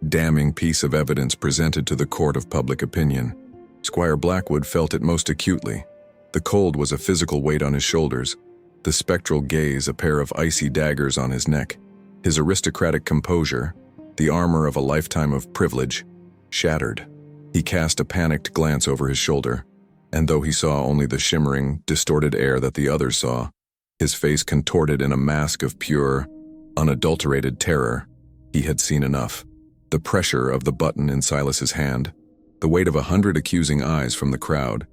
damning piece of evidence presented to the court of public opinion. Squire Blackwood felt it most acutely. The cold was a physical weight on his shoulders, the spectral gaze a pair of icy daggers on his neck. His aristocratic composure, the armor of a lifetime of privilege, shattered. He cast a panicked glance over his shoulder, and though he saw only the shimmering, distorted air that the others saw, his face contorted in a mask of pure, unadulterated terror. He had seen enough. The pressure of the button in Silas's hand, the weight of 100 accusing eyes from the crowd,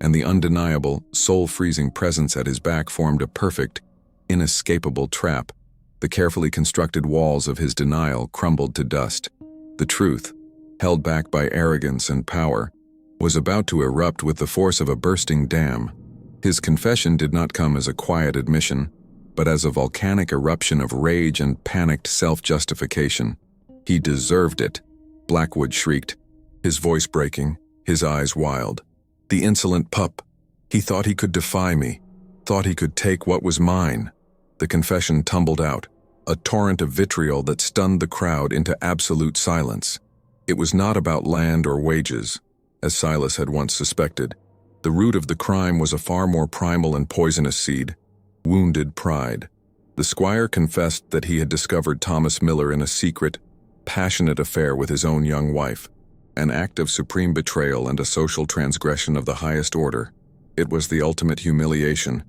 and the undeniable, soul-freezing presence at his back formed a perfect, inescapable trap. The carefully constructed walls of his denial crumbled to dust. The truth, held back by arrogance and power, was about to erupt with the force of a bursting dam. His confession did not come as a quiet admission, but as a volcanic eruption of rage and panicked self-justification. He deserved it, Blackwood shrieked, his voice breaking, his eyes wild. The insolent pup. He thought he could defy me, thought he could take what was mine. The confession tumbled out, a torrent of vitriol that stunned the crowd into absolute silence. It was not about land or wages, as Silas had once suspected. The root of the crime was a far more primal and poisonous seed, wounded pride. The squire confessed that he had discovered Thomas Miller in a secret, passionate affair with his own young wife, an act of supreme betrayal and a social transgression of the highest order. It was the ultimate humiliation,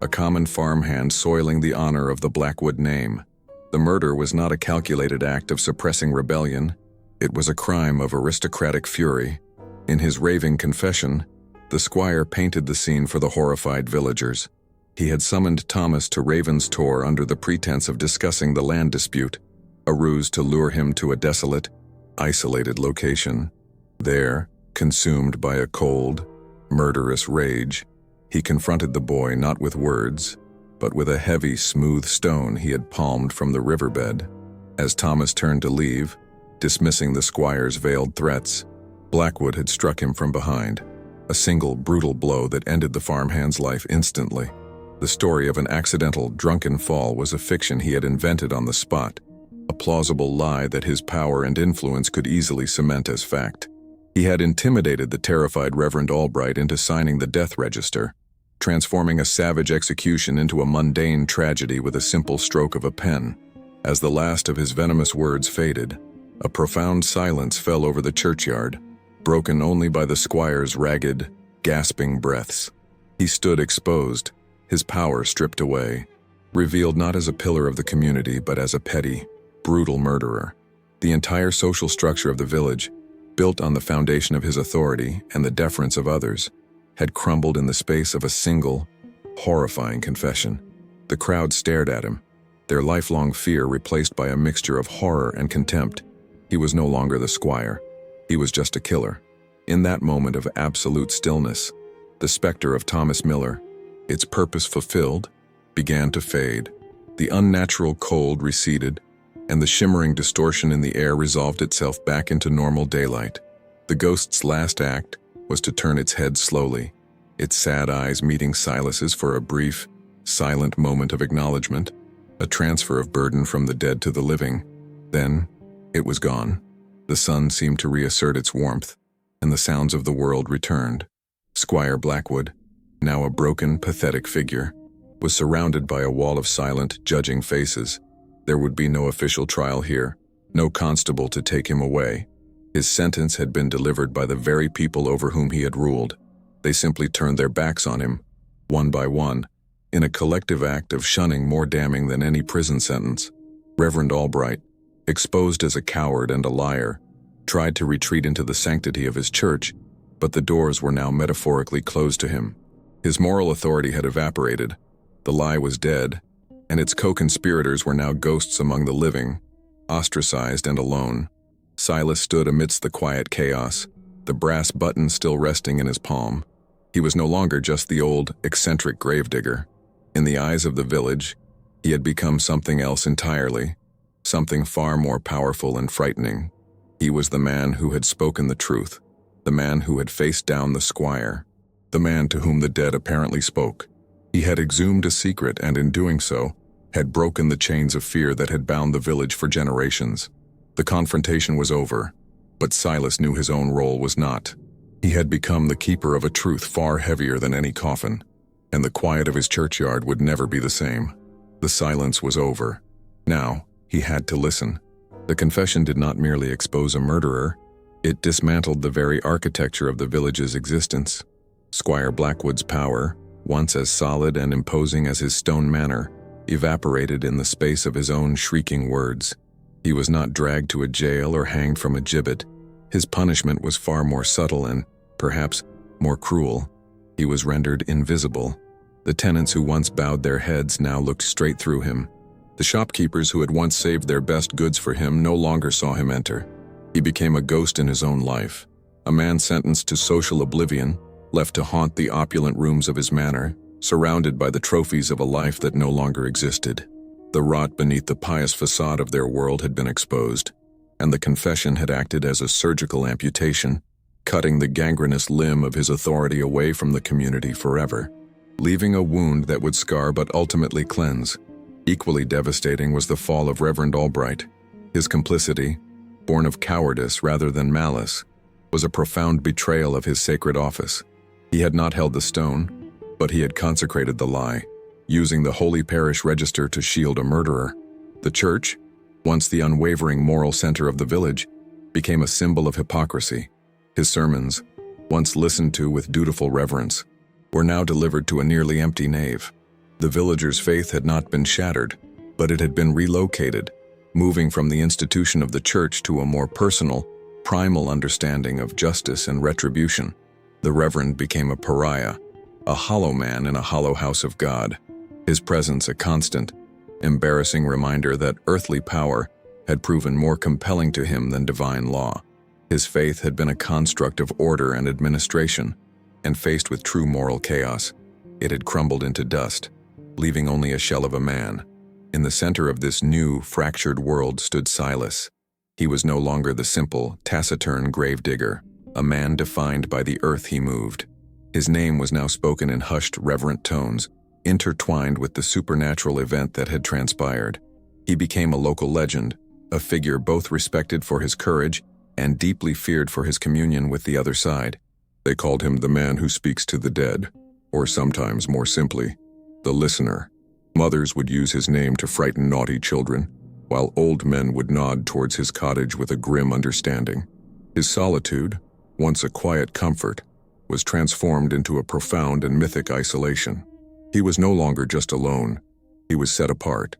a common farmhand soiling the honor of the Blackwood name. The murder was not a calculated act of suppressing rebellion. It was a crime of aristocratic fury. In his raving confession, the squire painted the scene for the horrified villagers. He had summoned Thomas to Raven's Tor under the pretense of discussing the land dispute, a ruse to lure him to a desolate, isolated location. There, consumed by a cold, murderous rage, he confronted the boy not with words, but with a heavy, smooth stone he had palmed from the riverbed. As Thomas turned to leave, dismissing the squire's veiled threats, Blackwood had struck him from behind, a single brutal blow that ended the farmhand's life instantly. The story of an accidental, drunken fall was a fiction he had invented on the spot, a plausible lie that his power and influence could easily cement as fact. He had intimidated the terrified Reverend Albright into signing the death register, transforming a savage execution into a mundane tragedy with a simple stroke of a pen. As the last of his venomous words faded, a profound silence fell over the churchyard, broken only by the squire's ragged, gasping breaths. He stood exposed, his power stripped away, revealed not as a pillar of the community but as a petty, brutal murderer. The entire social structure of the village, built on the foundation of his authority and the deference of others, had crumbled in the space of a single, horrifying confession. The crowd stared at him, their lifelong fear replaced by a mixture of horror and contempt. He was no longer the squire. He was just a killer. In that moment of absolute stillness, the specter of Thomas Miller, its purpose fulfilled, began to fade. The unnatural cold receded, and the shimmering distortion in the air resolved itself back into normal daylight. The ghost's last act was to turn its head slowly, its sad eyes meeting Silas's for a brief, silent moment of acknowledgement, a transfer of burden from the dead to the living. Then, it was gone. The sun seemed to reassert its warmth, and the sounds of the world returned. Squire Blackwood, now a broken, pathetic figure, was surrounded by a wall of silent, judging faces. There would be no official trial here, no constable to take him away. His sentence had been delivered by the very people over whom he had ruled. They simply turned their backs on him, one by one, in a collective act of shunning more damning than any prison sentence. Reverend Albright, exposed as a coward and a liar, tried to retreat into the sanctity of his church, but the doors were now metaphorically closed to him. His moral authority had evaporated. The lie was dead, and its co-conspirators were now ghosts among the living, ostracized and alone. Silas stood amidst the quiet chaos, the brass button still resting in his palm. He was no longer just the old, eccentric gravedigger. In the eyes of the village, he had become something else entirely, something far more powerful and frightening. He was the man who had spoken the truth, the man who had faced down the squire, the man to whom the dead apparently spoke. He had exhumed a secret and in doing so, had broken the chains of fear that had bound the village for generations. The confrontation was over, but Silas knew his own role was not. He had become the keeper of a truth far heavier than any coffin, and the quiet of his churchyard would never be the same. The silence was over. Now, he had to listen. The confession did not merely expose a murderer, it dismantled the very architecture of the village's existence. Squire Blackwood's power, once as solid and imposing as his stone manor, evaporated in the space of his own shrieking words. He was not dragged to a jail or hanged from a gibbet. His punishment was far more subtle and, perhaps, more cruel. He was rendered invisible. The tenants who once bowed their heads now looked straight through him. The shopkeepers who had once saved their best goods for him no longer saw him enter. He became a ghost in his own life, a man sentenced to social oblivion, left to haunt the opulent rooms of his manor, surrounded by the trophies of a life that no longer existed. The rot beneath the pious facade of their world had been exposed, and the confession had acted as a surgical amputation, cutting the gangrenous limb of his authority away from the community forever, leaving a wound that would scar but ultimately cleanse. Equally devastating was the fall of Reverend Albright. His complicity, born of cowardice rather than malice, was a profound betrayal of his sacred office. He had not held the stone, but he had consecrated the lie, using the holy parish register to shield a murderer. The church, once the unwavering moral center of the village, became a symbol of hypocrisy. His sermons, once listened to with dutiful reverence, were now delivered to a nearly empty nave. The villagers' faith had not been shattered, but it had been relocated, moving from the institution of the church to a more personal, primal understanding of justice and retribution. The reverend became a pariah, a hollow man in a hollow house of God, his presence a constant, embarrassing reminder that earthly power had proven more compelling to him than divine law. His faith had been a construct of order and administration, and faced with true moral chaos, it had crumbled into dust, leaving only a shell of a man. In the center of this new, fractured world stood Silas. He was no longer the simple, taciturn gravedigger, a man defined by the earth he moved. His name was now spoken in hushed, reverent tones, intertwined with the supernatural event that had transpired. He became a local legend, a figure both respected for his courage and deeply feared for his communion with the other side. They called him the man who speaks to the dead, or sometimes more simply, the listener. Mothers would use his name to frighten naughty children, while old men would nod towards his cottage with a grim understanding. His solitude, once a quiet comfort, was transformed into a profound and mythic isolation. He was no longer just alone. He was set apart,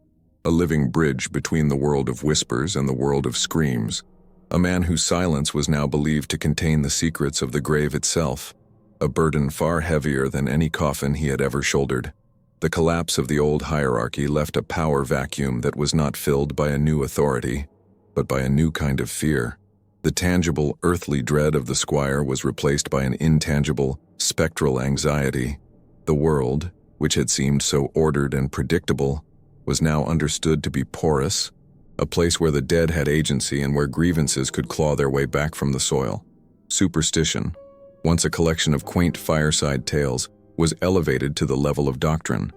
a living bridge between the world of whispers and the world of screams. A man whose silence was now believed to contain the secrets of the grave itself, a burden far heavier than any coffin he had ever shouldered. The collapse of the old hierarchy left a power vacuum that was not filled by a new authority, but by a new kind of fear. The tangible, earthly dread of the squire was replaced by an intangible, spectral anxiety. The world, which had seemed so ordered and predictable, was now understood to be porous, a place where the dead had agency and where grievances could claw their way back from the soil. Superstition, once a collection of quaint fireside tales, was elevated to the level of doctrine.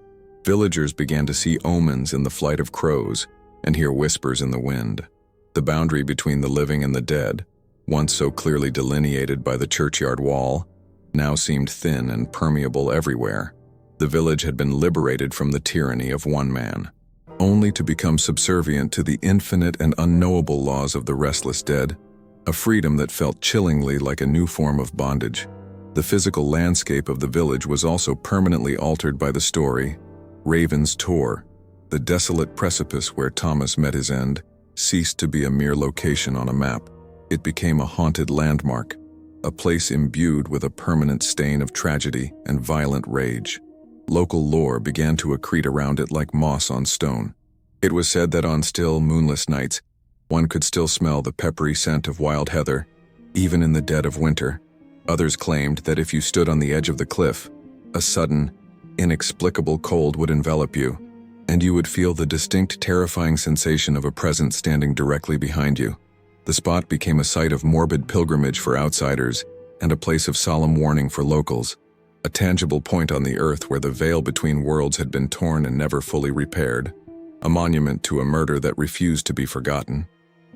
Villagers began to see omens in the flight of crows and hear whispers in the wind. The boundary between the living and the dead, once so clearly delineated by the churchyard wall, now seemed thin and permeable everywhere. The village had been liberated from the tyranny of one man, only to become subservient to the infinite and unknowable laws of the restless dead, a freedom that felt chillingly like a new form of bondage. The physical landscape of the village was also permanently altered by the story. Raven's Tor, the desolate precipice where Thomas met his end, ceased to be a mere location on a map. It became a haunted landmark, a place imbued with a permanent stain of tragedy and violent rage. Local lore began to accrete around it like moss on stone. It was said that on still, moonless nights, one could still smell the peppery scent of wild heather, even in the dead of winter. Others claimed that if you stood on the edge of the cliff, a sudden, inexplicable cold would envelop you, and you would feel the distinct, terrifying sensation of a presence standing directly behind you. The spot became a site of morbid pilgrimage for outsiders and a place of solemn warning for locals, a tangible point on the earth where the veil between worlds had been torn and never fully repaired, a monument to a murder that refused to be forgotten.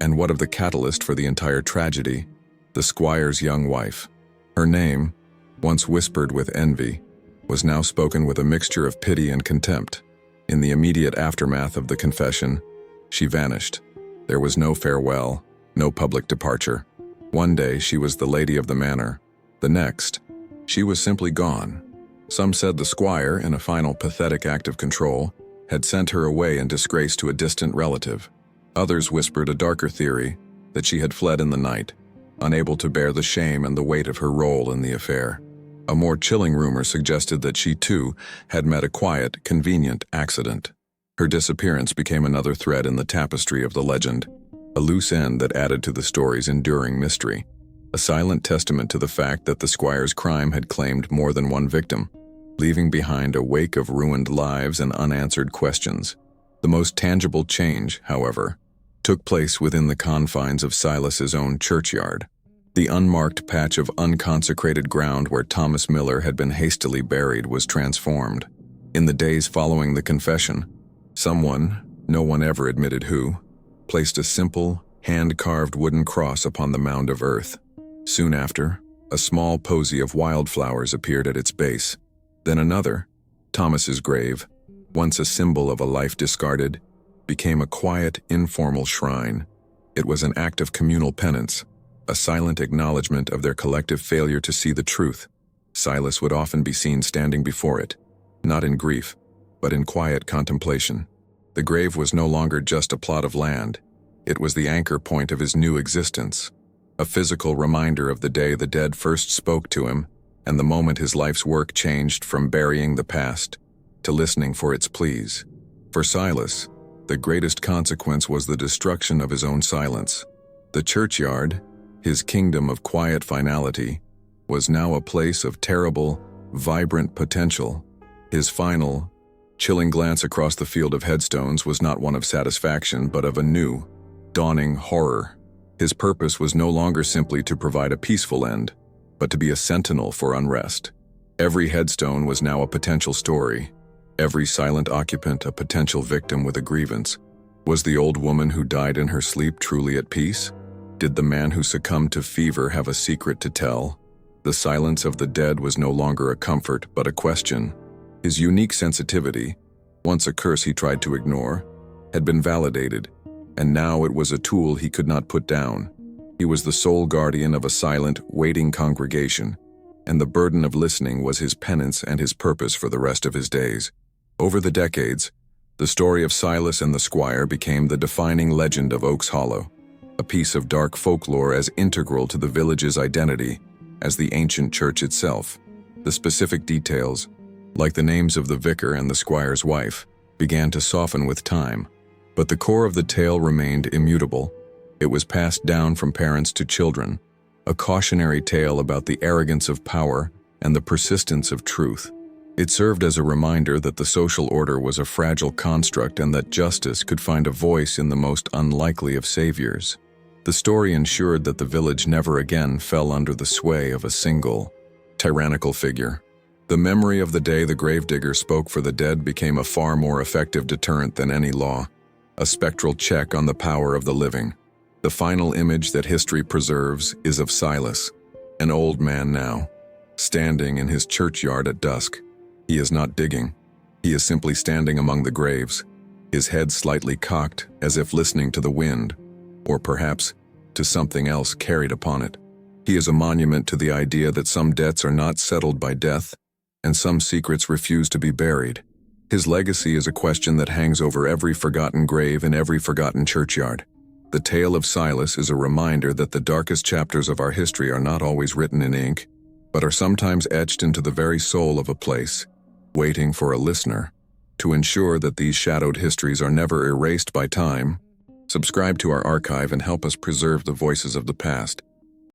And what of the catalyst for the entire tragedy? The squire's young wife. Her name, once whispered with envy, was now spoken with a mixture of pity and contempt. In the immediate aftermath of the confession, she vanished. There was no farewell, no public departure. One day she was the lady of the manor. The next, she was simply gone. Some said the squire, in a final pathetic act of control, had sent her away in disgrace to a distant relative. Others whispered a darker theory, that she had fled in the night, unable to bear the shame and the weight of her role in the affair. A more chilling rumor suggested that she, too, had met a quiet, convenient accident. Her disappearance became another thread in the tapestry of the legend, a loose end that added to the story's enduring mystery, a silent testament to the fact that the squire's crime had claimed more than one victim, leaving behind a wake of ruined lives and unanswered questions. The most tangible change, however, took place within the confines of Silas's own churchyard. The unmarked patch of unconsecrated ground where Thomas Miller had been hastily buried was transformed. In the days following the confession, someone, no one ever admitted who, placed a simple, hand-carved wooden cross upon the mound of earth. Soon after, a small posy of wildflowers appeared at its base. Then another, Thomas's grave, once a symbol of a life discarded, became a quiet, informal shrine. It was an act of communal penance, a silent acknowledgement of their collective failure to see the truth. Silas would often be seen standing before it, not in grief, but in quiet contemplation. The grave was no longer just a plot of land. It was the anchor point of his new existence, a physical reminder of the day the dead first spoke to him, and the moment his life's work changed from burying the past to listening for its pleas. For Silas, the greatest consequence was the destruction of his own silence. The churchyard, his kingdom of quiet finality, was now a place of terrible, vibrant potential. His final, chilling glance across the field of headstones was not one of satisfaction, but of a new, dawning horror. His purpose was no longer simply to provide a peaceful end, but to be a sentinel for unrest. Every headstone was now a potential story, every silent occupant a potential victim with a grievance. Was the old woman who died in her sleep truly at peace? Did the man who succumbed to fever have a secret to tell? The silence of the dead was no longer a comfort, but a question. His unique sensitivity, once a curse he tried to ignore, had been validated, and now it was a tool he could not put down. He was the sole guardian of a silent, waiting congregation, and the burden of listening was his penance and his purpose for the rest of his days. Over the decades, the story of Silas and the Squire became the defining legend of Oaks Hollow, a piece of dark folklore as integral to the village's identity as the ancient church itself. The specific details, like the names of the vicar and the squire's wife, began to soften with time, but the core of the tale remained immutable. It was passed down from parents to children, a cautionary tale about the arrogance of power and the persistence of truth. It served as a reminder that the social order was a fragile construct and that justice could find a voice in the most unlikely of saviors. The story ensured that the village never again fell under the sway of a single, tyrannical figure. The memory of the day the gravedigger spoke for the dead became a far more effective deterrent than any law, a spectral check on the power of the living. The final image that history preserves is of Silas, an old man now, standing in his churchyard at dusk. He is not digging. He is simply standing among the graves, his head slightly cocked as if listening to the wind, or perhaps to something else carried upon it. He is a monument to the idea that some debts are not settled by death, and some secrets refuse to be buried. His legacy is a question that hangs over every forgotten grave in every forgotten churchyard. The tale of Silas is a reminder that the darkest chapters of our history are not always written in ink, but are sometimes etched into the very soul of a place, waiting for a listener. To ensure that these shadowed histories are never erased by time, subscribe to our archive and help us preserve the voices of the past.